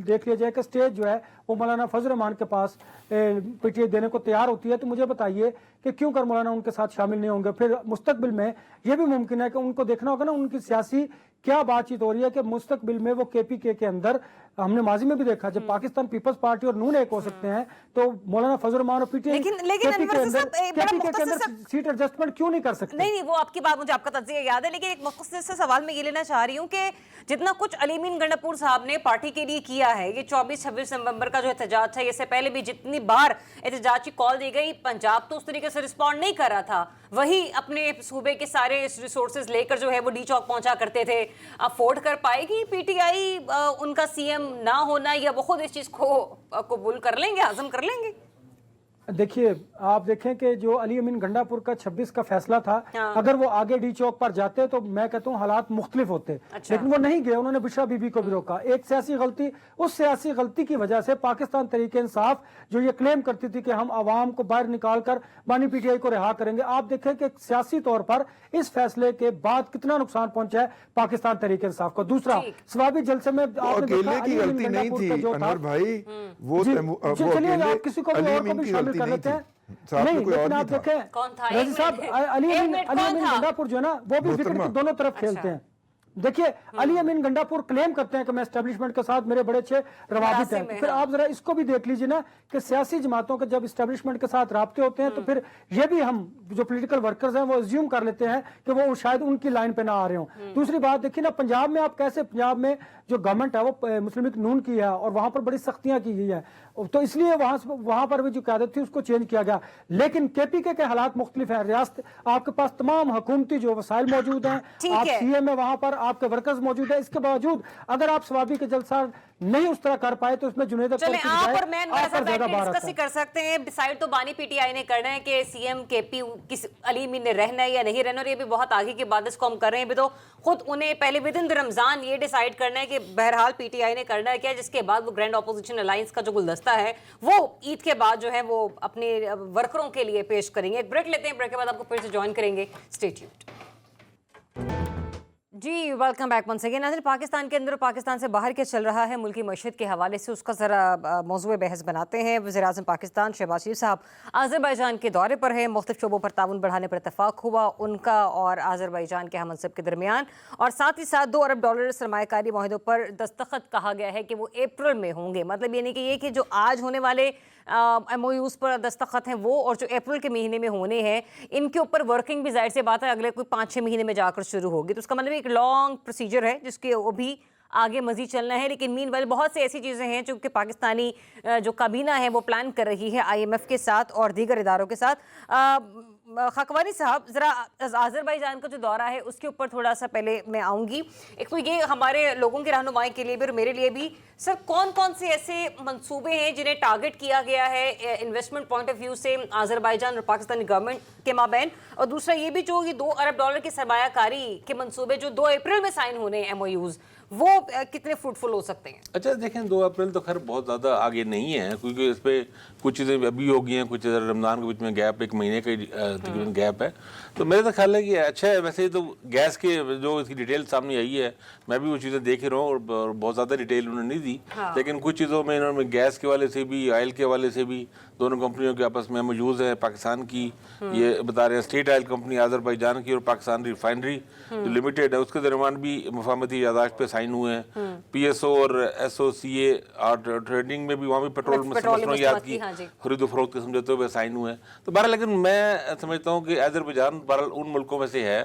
देख लिया जाए कि स्टेज जो है वो मौलाना फजल रहमान के पास पीटीआई देने को तैयार होती है, तो मुझे बताइए कि क्यों कर मौलाना उनके साथ शामिल नहीं होंगे। फिर मुस्तकबिल में ये भी मुमकिन है कि उनको देखना होगा ना उनकी सियासी क्या बातचीत हो रही है, कि मुस्तकबिल में वो केपीके के अंदर, हमने माजी में भी देखा जब पाकिस्तान पीपल्स पार्टी और नून एक हो सकते हैं, तो मौलाना फजल रहमान और पीटीआई लेकिन अनवर साहब, केपीके के अंदर सीट एडजस्टमेंट क्यों नहीं कर सकते? नहीं, वो आपकी बात, मुझे आपका तज्जिया याद है, लेकिन एक मुख्तसर सा सवाल मैं ये लेना चाह रही हूँ कि जितना कुछ अली अमीन गंडापुर साहब ने पार्टी के लिए किया है, ये 24-26 नवंबर का जो एहतजाज था, इससे पहले भी जितनी बार एहतजाज की कॉल दी गई, पंजाब तो उस तरीके से रिस्पॉन्ड नहीं कर रहा था, वही अपने सूबे के सारे रिसोर्सेज लेकर जो है वो डी चौक पहुंचा करते थे। अफोर्ड कर पाएगी पीटीआई उनका सीएम ना होना, या वो खुद इस चीज को कबूल कर लेंगे, हजम कर लेंगे? देखिए, आप देखें कि जो अली अमीन गंडापुर का 26 का फैसला था, अगर वो आगे डी चौक पर जाते तो मैं कहता हूँ हालात मुख्तलिफ होते। लेकिन वो नहीं गए, उन्होंने बुशरा बीबी को भी रोका। एक सियासी गलती, उस सियासी गलती की वजह से पाकिस्तान तहरीक इंसाफ जो ये क्लेम करती थी कि हम आवाम को बाहर निकाल कर बानी पीटीआई को रिहा करेंगे, आप देखें कि सियासी तौर पर इस फैसले के बाद कितना नुकसान पहुंचा है पाकिस्तान तहरीक इंसाफ को। दूसरा, स्वाभाविक जलसे में अकेले की गलती नहीं थी अनवर भाई, वो चलिए आप किसी को भी और को भी शामिल कर लेते हैं। नहीं, लेकिन आप देखें रजी साहब, अली अमीन गंडापुर जो है ना, वो भी विकेट के दोनों तरफ खेलते हैं। देखिए, अली अमीन गंडापुर क्लेम करते हैं कि मैं एस्टेब्लिशमेंट के साथ मेरे बड़े अच्छे रवाबित हैं, तो फिर आप जरा इसको भी देख लीजिए ना कि सियासी जमातों के जब एस्टेब्लिशमेंट के साथ राब्ते होते हैं तो फिर ये भी हम जो पॉलिटिकल वर्कर्स हैं वो अज्यूम कर लेते हैं कि वो शायद उनकी लाइन पे ना आ रहे हो। दूसरी बात देखिए ना, पंजाब में आप कैसे, पंजाब में जो गवर्नमेंट है वो मुस्लिम लीग नून की है और वहां पर बड़ी सख्तियां की गई है, तो इसलिए वहां पर भी जो क़यादत थी उसको चेंज किया गया। लेकिन केपीके के हालात मुख्तलिफ है। रियासत, आपके पास तमाम हुकूमती जो वसाइल मौजूद हैं, आप सीएम है, वहां पर आपके वर्कर्स मौजूद है, इसके बावजूद अगर आप स्वाबी के जलसा नहीं उस तरह कर पाए तो उसमें जुनेद चले आप और मैं डिस्कस ही कर सकते हैं। डिसाइड तो बानी पीटीआई ने करना है कि सीएम केपी किस अली अमीन ने रहना है या नहीं रहना, और ये भी बहुत आगे की बात इसको हम कर रहे हैं। भी तो खुद उन्हें पहले विद इन रमजान ये डिसाइड करना है कि बहरहाल पीटीआई ने करना है क्या, जिसके बाद वो ग्रैंड ऑपोजिशन अलायंस का जो गुलदस्ता है वो ईद के बाद जो है वो अपने वर्करों के लिए पेश करेंगे। एक ब्रेक लेते हैं, ब्रेक के बाद आपको फिर से ज्वाइन करेंगे। Stay tuned. जी, वेलकम बैक वंस अगेन। नाज़रीन, पाकिस्तान के अंदर और पाकिस्तान से बाहर क्या चल रहा है मुल्की मईशत के हवाले से, उसका ज़रा मौज़ूए बहस बनाते हैं। वज़ीर-ए-आज़म पाकिस्तान शहबाज शरीफ साहब आज़रबाईजान के दौरे पर हैं। मुख्तलिफ शोबों पर ताउन बढ़ाने पर इत्तफाक हुआ उनका और आज़रबाईजान के हममंसब के दरमियान, और साथ ही साथ $2 अरब सरमायाकारी माहिदों पर दस्तखत कहा गया है कि वो अप्रैल में होंगे। मतलब ये नहीं कि ये कि जो आज होने वाले MOUs पर दस्तखत हैं वो, और जो अप्रैल के महीने में होने हैं, इनके ऊपर वर्किंग भी जाहिर सी बात है अगले कोई 5-6 महीने में जाकर शुरू होगी। तो उसका मतलब एक लॉन्ग प्रोसीजर है जिसके वो भी आगे मजीद चलना है। लेकिन मीनवाइल बहुत से ऐसी चीज़ें हैं जो कि पाकिस्तानी जो काबीना है वो प्लान कर रही है IMF के साथ और दीगर इदारों के साथ। खाकवानी साहब, ज़रा आज़रबाईजान का जो दौरा है उसके ऊपर थोड़ा सा पहले मैं आऊँगी। एक तो ये हमारे लोगों की रहनुमाई के लिए भी और मेरे लिए भी, सर कौन कौन से ऐसे मंसूबे हैं जिन्हें टारगेट किया गया है इन्वेस्टमेंट पॉइंट ऑफ व्यू से आज़रबाईजान और पाकिस्तानी गवर्नमेंट के माबैन, और दूसरा ये भी जो ये $2 अरब की सरमायाकारी के मंसूबे जो 2 अप्रैल में साइन होने हैं MOUs, वो कितने फ्रूटफुल हो सकते हैं? अच्छा देखें, 2 अप्रैल तो खैर बहुत ज़्यादा आगे नहीं है, क्योंकि इस पर कुछ चीज़ें अभी हो गई हैं, कुछ रमज़ान के बीच में गैप, 1 महीने का तकरीबन गैप है। तो मेरा तो ख्याल है कि अच्छा है। वैसे तो गैस के जो इसकी डिटेल सामने आई है, मैं भी वो चीज़ें देख ही रहा हूँ और बहुत ज़्यादा डिटेल उन्होंने नहीं दी। लेकिन कुछ चीज़ों में इन्होंने गैस के वाले से भी, ऑयल के वाले से भी, दोनों कंपनियों के आपस में MOUs है। पाकिस्तान की ये बता रहे हैं स्टेट ऑयल कंपनी आज़रबाईजान की और पाकिस्तान रिफाइनरी जो लिमिटेड है उसके दरमियान भी मुफाहमती यादाश्त पे साइन हुए हैं। PSO और SOCA और ट्रेडिंग में भी, वहाँ भी पेट्रोल मसनूइयात की खरीदो फरोख्त के समझौते हुए साइन हुए हैं। तो बहरहाल, लेकिन मैं समझता हूँ कि आज़रबाईजान बहरहाल उन मुल्कों में से है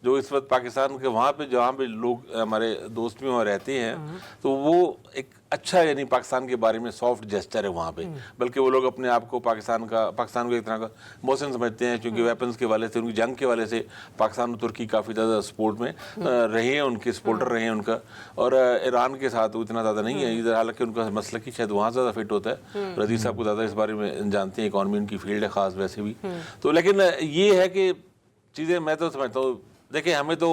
जो इस वक्त पाकिस्तान के वहाँ पे जहाँ पे लोग हमारे दोस्त भी वहाँ रहते हैं, तो वो एक अच्छा यानी पाकिस्तान के बारे में सॉफ्ट जेस्चर है वहाँ पे, बल्कि वो लोग अपने आप को पाकिस्तान को एक तरह का मोहसिन समझते हैं, क्योंकि वेपन्स के वाले से, उनकी जंग के वाले से पाकिस्तान और तुर्की काफ़ी ज़्यादा सपोर्ट में रहे हैं, उनके सपोर्टर रहे हैं उनका, और ईरान के साथ उतना ज़्यादा नहीं है इधर, हालांकि उनका मसला की शायद वहाँ ज़्यादा फिट होता है। रजीज साहब को ज़्यादा इस बारे में जानते हैं, इकॉनमी उनकी फील्ड है ख़ास वैसे भी। तो लेकिन ये है कि चीज़ें मैं तो समझता हूँ, देखिए हमें तो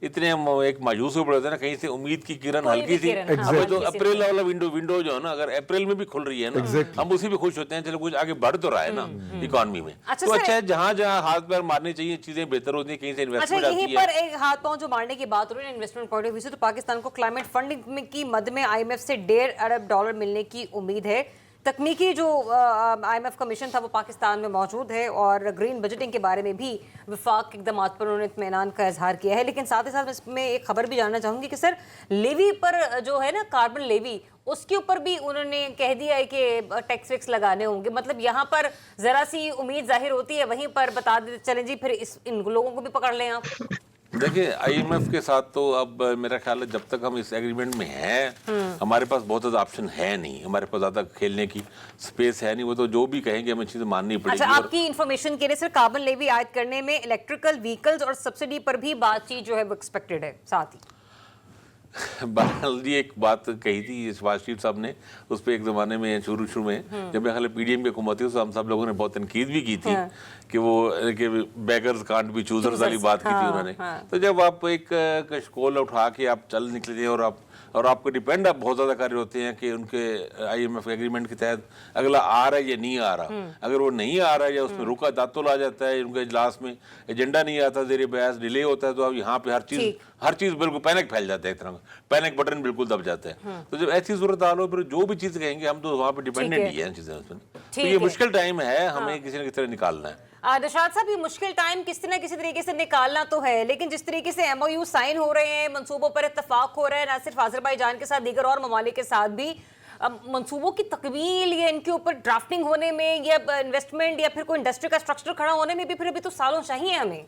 इतने एक मायूस हो पड़े थे ना, कहीं से उम्मीद की किरण हल्की सी, हमें तो अप्रैल वाला विंडो जो है ना, अगर अप्रैल में भी खुल रही है ना, हम उसी पे खुश होते हैं, चलो कुछ आगे बढ़ तो रहा है ना इकॉनमी में। तो अच्छा है, जहाँ जहाँ हाथ पैर मारने चाहिए चीजें बेहतर होती है, कहीं से इन्वेस्टमेंट आती है। यहीं पर एक हाथ पांव जो मारने की बात हो रही है इन्वेस्टमेंट पॉइंट ऑफ व्यू से, तो पाकिस्तान को क्लाइमेट फंडिंग की मद में IMF से $1.5 अरब मिलने की उम्मीद है। तकनीकी जो IMF का मिशन था वो पाकिस्तान में मौजूद है, और ग्रीन बजटिंग के बारे में भी वफाक के इक़दामात पर उन्होंने इत्मीनान का इजहार किया है। लेकिन साथ ही साथ इसमें एक खबर भी जानना चाहूँगी कि सर लेवी पर जो है ना, कार्बन लेवी, उसके ऊपर भी उन्होंने कह दिया है कि टैक्स वैक्स लगाने होंगे। मतलब यहाँ पर ज़रा सी उम्मीद जाहिर होती है, वहीं पर बता देते चलें जी फिर इन लोगों को भी पकड़ लें आप। देखिए IMF के साथ तो अब मेरा ख्याल है जब तक हम इस एग्रीमेंट में हैं, हमारे पास बहुत ज़्यादा ऑप्शन है नहीं, हमारे पास ज़्यादा खेलने की स्पेस है नहीं, वो तो जो भी कहेंगे हमें चीज़ें माननी पड़ेगी। अच्छा, आपकी इन्फॉर्मेशन के लिए सर, कार्बन लेवी आयद करने में इलेक्ट्रिकल व्हीकल्स और सब्सिडी पर भी बातचीत जो है वो एक्सपेक्टेड है साथ ही। बहरहाल ये एक बात कही थी शहबाज शरीफ साहब ने, उस पर एक ज़माने में शुरू में जब मेरे ख्याल PDM की हुकूमत थी, उस हम सब लोगों ने बहुत तनकीद भी की थी कि वो कि बेगर्स कांट बी चूजर्स वाली बात की थी उन्होंने। तो जब आप एक कशकोल उठा के आप चल निकले थे और आपको डिपेंड आप बहुत ज़्यादा कर रहे होते हैं कि उनके IMF एग्रीमेंट के तहत अगला आ रहा है या नहीं आ रहा, अगर वो नहीं आ रहा है या उसमें रुका दातुल आ जाता है, उनके इजलास में एजेंडा नहीं आता, ज़ेर बहस डिले होता है, तो अब यहाँ पे हर चीज़ बिल्कुल पैनिक फैल जाता है, एक तरह का पैनिक बटन बिल्कुल दब जाता है। तो जब ऐसी सूरत हाल हो, फिर जो भी चीज़ कहेंगे हम तो वहाँ पे डिपेंडेंट ही है चीज़ें उसमें। तो ये मुश्किल टाइम है, हमें किसी न किसी तरह निकालना है। नशाद साहब, ये मुश्किल टाइम किसी न किसी तरीके से निकालना तो है, लेकिन जिस तरीके से MOU साइन हो रहे हैं, मंसूबों पर इत्तफाक हो रहा है, न सिर्फ अज़रबैजान के साथ दीगर और ममालिक के साथ भी, मंसूबों की तकमील या इनके ऊपर ड्राफ्टिंग होने में या इन्वेस्टमेंट या फिर कोई इंडस्ट्री का स्ट्रक्चर खड़ा होने में भी फिर अभी तो सालों चाहिए हमें।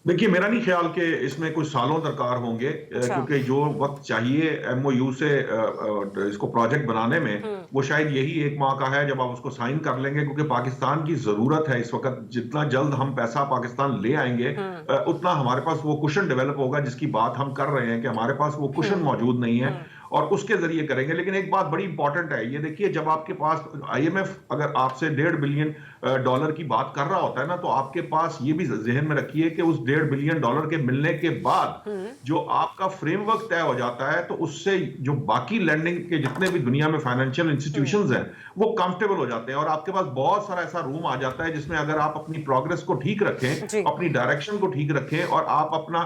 देखिए, मेरा नहीं ख्याल कि इसमें कुछ सालों दरकार होंगे, क्योंकि जो वक्त चाहिए MOU से इसको प्रोजेक्ट बनाने में, वो शायद यही 1 माह का है जब आप उसको साइन कर लेंगे, क्योंकि पाकिस्तान की जरूरत है इस वक्त। जितना जल्द हम पैसा पाकिस्तान ले आएंगे उतना हमारे पास वो कुशन डेवलप होगा जिसकी बात हम कर रहे हैं कि हमारे पास वो कुशन मौजूद नहीं है, और उसके जरिए करेंगे। लेकिन एक बात बड़ी इंपॉर्टेंट है, ये देखिए, जब आपके पास IMF अगर आपसे $1.5 बिलियन की बात कर रहा होता है ना, तो आपके पास ये भी जहन में रखिए कि उस $1.5 बिलियन के मिलने के बाद जो आपका फ्रेमवर्क तय हो जाता है, तो उससे जो बाकी लैंडिंग के जितने भी दुनिया में फाइनेंशियल इंस्टीट्यूशंस हैं वो कंफर्टेबल हो जाते हैं, और आपके पास बहुत सारा ऐसा रूम आ जाता है जिसमें अगर आप अपनी प्रोग्रेस को ठीक रखें, अपनी डायरेक्शन को ठीक रखें, और आप अपना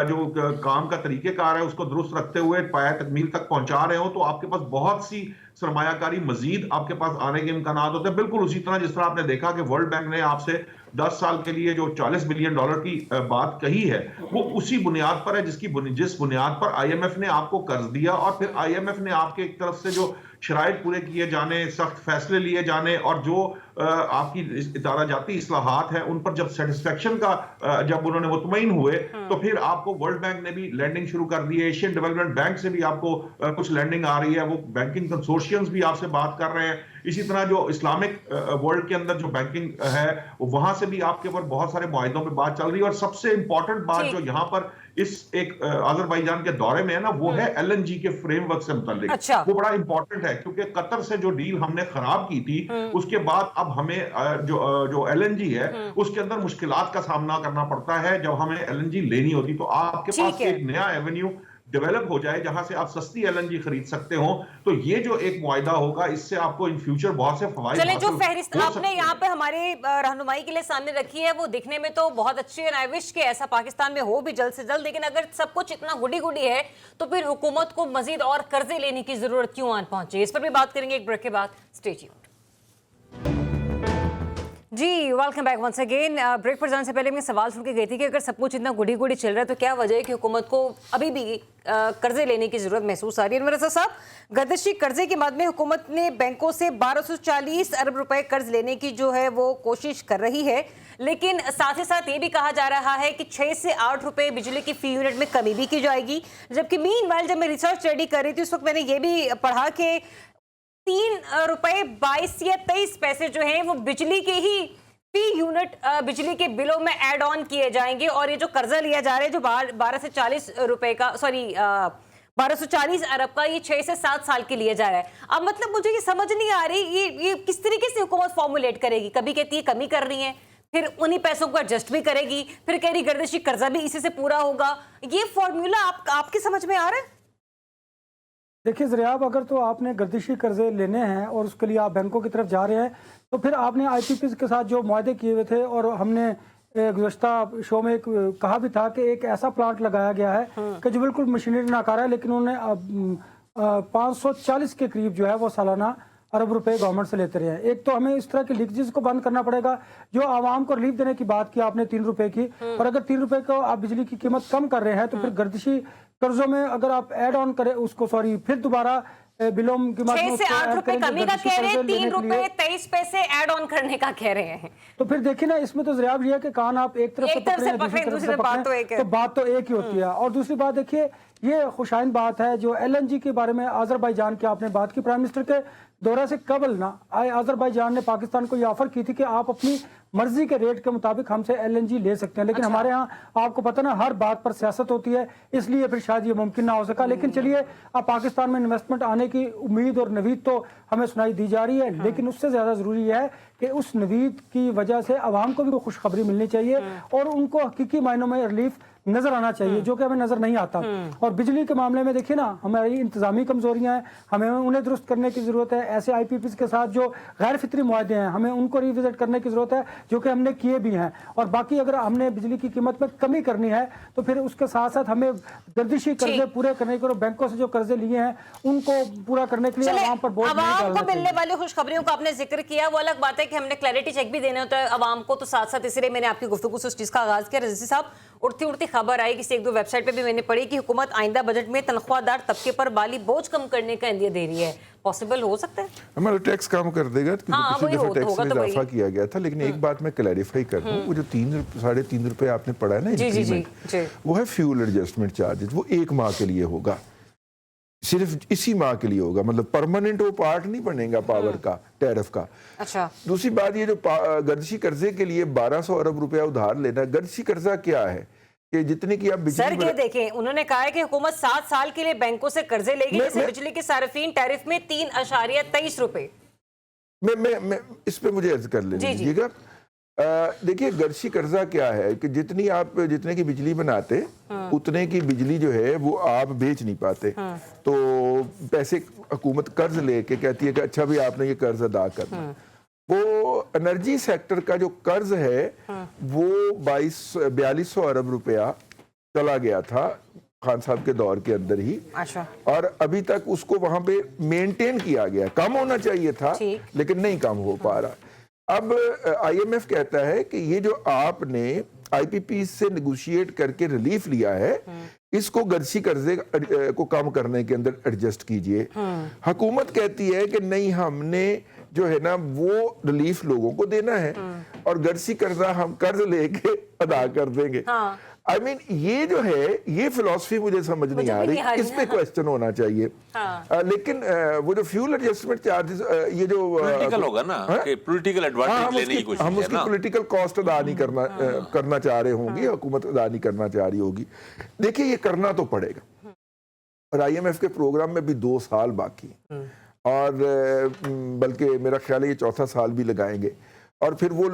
जो काम का तरीकेकार है उसको दुरुस्त रखते हुए पाया तकमील तक पहुंचा रहे हो, तो आपके पास बहुत सी सरमायाकारी मजीद आपके पास आने के इम्कानात होते हैं। बिल्कुल उसी तरह जिस तरह आपने देखा कि वर्ल्ड बैंक ने आपसे 10 साल के लिए जो $40 बिलियन की बात कही है, वो उसी बुनियाद पर है जिस बुनियाद पर IMF ने आपको कर्ज दिया, और फिर IMF ने आपके एक तरफ से जो शराइत पूरे किए जाने, सख्त फैसले लिए जाने, और जो आपकी इदारा जाती इस्लाहात है उन पर जब सेटिस्फेक्शन का जब उन्होंने मुतमईन हुए, तो फिर आपको वर्ल्ड बैंक ने भी लैंडिंग शुरू कर दी है, एशियन डेवलपमेंट बैंक से भी आपको कुछ लैंडिंग आ रही है, वो बैंकिंग कंसोर्शियम्स भी आपसे बात कर रहे हैं। इसी तरह जो इस्लामिक वर्ल्ड के अंदर जो बैंकिंग है वहां से भी आपके ऊपर बहुत सारे मुआहिदों पे बात चल रही है, और सबसे इंपॉर्टेंट बात जो यहाँ पर इस एक अजरबैजान के दौरे में है ना, वो है LNG के फ्रेमवर्क से मुताल्लिक। अच्छा। वो बड़ा इंपॉर्टेंट है, क्योंकि कतर से जो डील हमने खराब की थी, उसके बाद अब हमें जो LNG है उसके अंदर मुश्किलात का सामना करना पड़ता है जब हमें LNG लेनी होती। तो आपके पास एक नया एवेन्यू डेवलप हो जाए जहां से आप सस्ती LNG खरीद सकते हो, तो ये जो एक मुआहिदा होगा, इससे आपको इन फ्यूचर बहुत से फवायद चले। जो फहरिस्त आपने यहाँ पे हमारे रहनुमाई के लिए सामने रखी है वो दिखने में तो बहुत अच्छी है, आई विश कि ऐसा पाकिस्तान में हो भी जल्द से जल्द, लेकिन अगर सब कुछ इतना गुडी है तो फिर हुकूमत को मजीद और कर्जे लेने की जरूरत क्यों आन पहुंचे? इस पर भी बात करेंगे एक ब्रेक के बाद। Stay tuned. जी welcome back once again. Break पर जाने से पहले मैं सवाल सुन के गई थी कि अगर सब कुछ इतना गुडी गुडी चल रहा है तो क्या वजह है कि हुकूमत को अभी भी कर्जे लेने की जरूरत महसूस आ रही है। रज़ा साहब, गर्दिशी कर्जे के बाद में हुकूमत ने बैंकों से 1240 अरब रुपए कर्ज लेने की जो है वो कोशिश कर रही है, लेकिन साथ ही साथ ये भी कहा जा रहा है कि 6 से 8 रुपए बिजली की फी यूनिट में कमी भी की जाएगी। जबकि मीनवाइल जब मैं रिसर्च स्टडी कर रही थी उस वक्त मैंने ये भी पढ़ा कि 3 रुपए 22 या 23 पैसे जो हैं वो बिजली के ही फी यूनिट बिजली के बिलों में ऐड ऑन किए जाएंगे। और ये जो कर्जा लिया जा रहा है जो 12 से 40 रुपए का 1240 अरब का, ये 6 से 7 साल के लिए जा रहा है। अब मतलब मुझे ये समझ नहीं आ रही ये किस तरीके से हुकूमत फॉर्मुलेट करेगी। कभी कहती है कमी कर रही है, फिर उन्हीं पैसों को एडजस्ट भी करेगी, फिर कह रही गर्दिशी कर्जा भी इसी से पूरा होगा। ये फॉर्मूला आपकी समझ में आ रहा है? देखिए ज़रियाब, अगर तो आपने गर्दिशी कर्जे लेने हैं और उसके लिए आप बैंकों की तरफ जा रहे हैं तो फिर आपने IPPs के साथ जो मुआहदे किए हुए थे, और हमने गुज़श्ता शो में कहा भी था कि एक ऐसा प्लांट लगाया गया है कि जो बिल्कुल मशीनरी नाकारा है, लेकिन उन्होंने 540 के करीब जो है वो सालाना अरब रुपए गवर्नमेंट से लेते रहे हैं। एक तो हमें इस तरह की लीकेजेस को बंद करना पड़ेगा। जो आवाम को रिलीफ देने की बात की आपने 3 रुपए की, और अगर 3 रुपए को आप बिजली की कीमत कम कर रहे हैं तो फिर गर्दिशी कर्जों में अगर आप ऐड ऑन करें उसको, फिर दोबारा बिलों की 6 से 8 रुपए कमी का कह रहे हैं, 3 रुपए 23 पैसे ऐड ऑन करने का कह रहे हैं। तो फिर देखिए ना, इसमें तो ज़रियाब ये है कि कान आप एक तरफ से पकड़ें दूसरी तरफ से पकड़ें तो बात तो एक ही होती है। और दूसरी बात देखिए, ये खुशाइन बात है जो LNG के बारे में आज़रबाईजान की आपने बात की। प्राइम मिनिस्टर के दौरा से कबल ना आज़रबाईजान ने पाकिस्तान को ये ऑफर की थी कि आप अपनी मर्जी के रेट के मुताबिक हमसे LNG ले सकते हैं, लेकिन हमारे यहाँ आपको पता ना हर बात पर सियासत होती है, इसलिए फिर शायद ये मुमकिन ना हो सका। लेकिन चलिए, अब पाकिस्तान में इन्वेस्टमेंट आने की उम्मीद और नवीद तो हमें सुनाई दी जा रही है, लेकिन उससे ज़्यादा ज़रूरी है कि उस नवीद की वजह से आवाम को भी खुशखबरी मिलनी चाहिए और उनको हकीकी मायनों में रिलीफ नजर आना चाहिए, जो कि हमें नजर नहीं आता। और बिजली के मामले में देखिए ना, हमारी इंतजामी कमजोरियां हैं, हमें उन्हें दुरुस्त करने की जरूरत है। ऐसे IPPs के साथ जो गैर फितरी मुआहदे हैं हमें उनको रिविजिट करने की जरूरत है, जो कि हमने किए भी हैं। और बाकी अगर हमने बिजली की कीमत में कमी करनी है तो फिर उसके साथ साथ हमें गर्दिशी कर्जे पूरे करने के लिए बैंकों से जो कर्जे लिए हैं उनको पूरा करने के लिए आवाम पर बोझ नहीं डालना चाहिए। मिलने वाली खुशखबरियों का आपने जिक्र किया, वो अलग बात है कि हमने क्लैरिटी चेक भी देने होता है आवाम को, तो साथ साथ इसलिए मैंने आपकी गुफ्तगू से उस चीज का आगाज किया। रज़ी साहब, उड़ती खबर आई किसी 1-2 वेबसाइट पे भी मैंने पढ़ी कि हुकूमत आइंदा बजट में तनख्वाहदार तबके पर माली बोझ कम करने का इंदिया दे रही है। पॉसिबल हो सकता है? हमारा टैक्स कम कर देगा, क्योंकि पिछली दफा टैक्स में इजाफा किया गया था। लेकिन एक बात मैं क्लैरिफाई कर दूं, वो जो 3.5 रुपए आपने पढ़ा है ना इंक्रीमेंट, वो है फ्यूल एडजस्टमेंट चार्जेस। वो 1 माह के लिए होगा, सिर्फ इसी माह के लिए होगा, मतलब परमानेंट वो पार्ट नहीं बनेगा पावर का, टैरिफ का। अच्छा, दूसरी बात, ये जो गर्दिशी कर्जे के लिए 1200 अरब रुपया उधार लेना, गर्दिशी कर्जा क्या है कि जितने की आप बिजली सर ये देखें, उन्होंने कहा है कि हुकूमत 7 साल के लिए बैंकों से कर्जे लेगी, जिससे बिजली के सार्फिन टैरिफ में 3.23 रुपए। मैं इस पे मुझे अर्ज कर लीजिएगा। देखिए, गर्दिशी कर्जा क्या है कि जितने की बिजली बनाते उतने की बिजली जो है वो आप बेच नहीं पाते। तो पैसे हुकूमत कर्ज लेके कहती है कि अच्छा भी आपने ये कर्ज अदा करना। वो एनर्जी सेक्टर का जो कर्ज है वो 4200 अरब रुपया चला गया था खान साहब के दौर के अंदर ही। अच्छा। और अभी तक उसको वहां पे मेंटेन किया गया, कम होना चाहिए था लेकिन नहीं कम हो पा रहा। अब IMF कहता है कि ये जो आपने IPP से नेगोशिएट करके रिलीफ लिया है, इसको गर्दिशी कर्जे को कम करने के अंदर एडजस्ट कीजिए। हुकूमत कहती है कि नहीं, हमने जो है ना वो रिलीफ लोगों को देना है और गर्दिशी कर्जा हम कर्ज लेके अदा कर देंगे। I mean, ये जो है ये फिलॉसफी मुझे समझ नहीं आ रही, इस पे क्वेश्चन होना चाहिए। लेकिन वो जो फ्यूल एडजस्टमेंट चार्जेस, ये जो पॉलिटिकल होगा ना, कि पॉलिटिकल एडवांटेज लेने की कोशिश है ना, हम उसकी पॉलिटिकल कॉस्ट अदा नहीं करना चाह रहे होंगे, हुकूमत अदा नहीं करना चाह रही होगी। देखिए, ये करना तो पड़ेगा और IMF के प्रोग्राम में भी 2 साल बाकी, और बल्कि मेरा ख्याल है ये 4था साल भी लगाएंगे। और फिर वो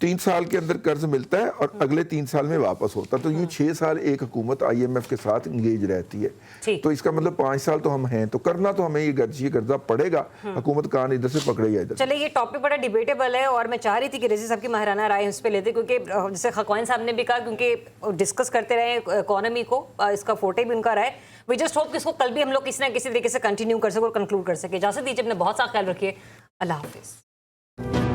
3 साल के अंदर कर्ज मिलता है और अगले 3 साल में वापस होता है। तो यूं 6 साल एक हुकूमत IMF के साथ इंगेज रहती है। तो इसका मतलब 5 साल तो हम हैं, तो करना तो हमें ये गर्दिशी कर्जा पड़ेगा। हुकूमत कान इधर से पकड़े या इधर। चले, ये टॉपिक बड़ा डिबेटेबल है और मैं चाह रही थी कि रज़ी साहब की माहिराना राय उस पर लेते, क्योंकि जैसे खकवान साहब ने भी कहा, क्योंकि डिस्कस करते रहे इकोनॉमी को, इसका फोटे भी उनका रहा है। वी जस्ट होप कि इसको कल भी हम लोग किसी ना किसी तरीके से कंटिन्यू कर सके और कंक्लूड कर सके। इजाजत दीजिए, अपने बहुत सा ख्याल रखिए। अल्लाह हाफिज।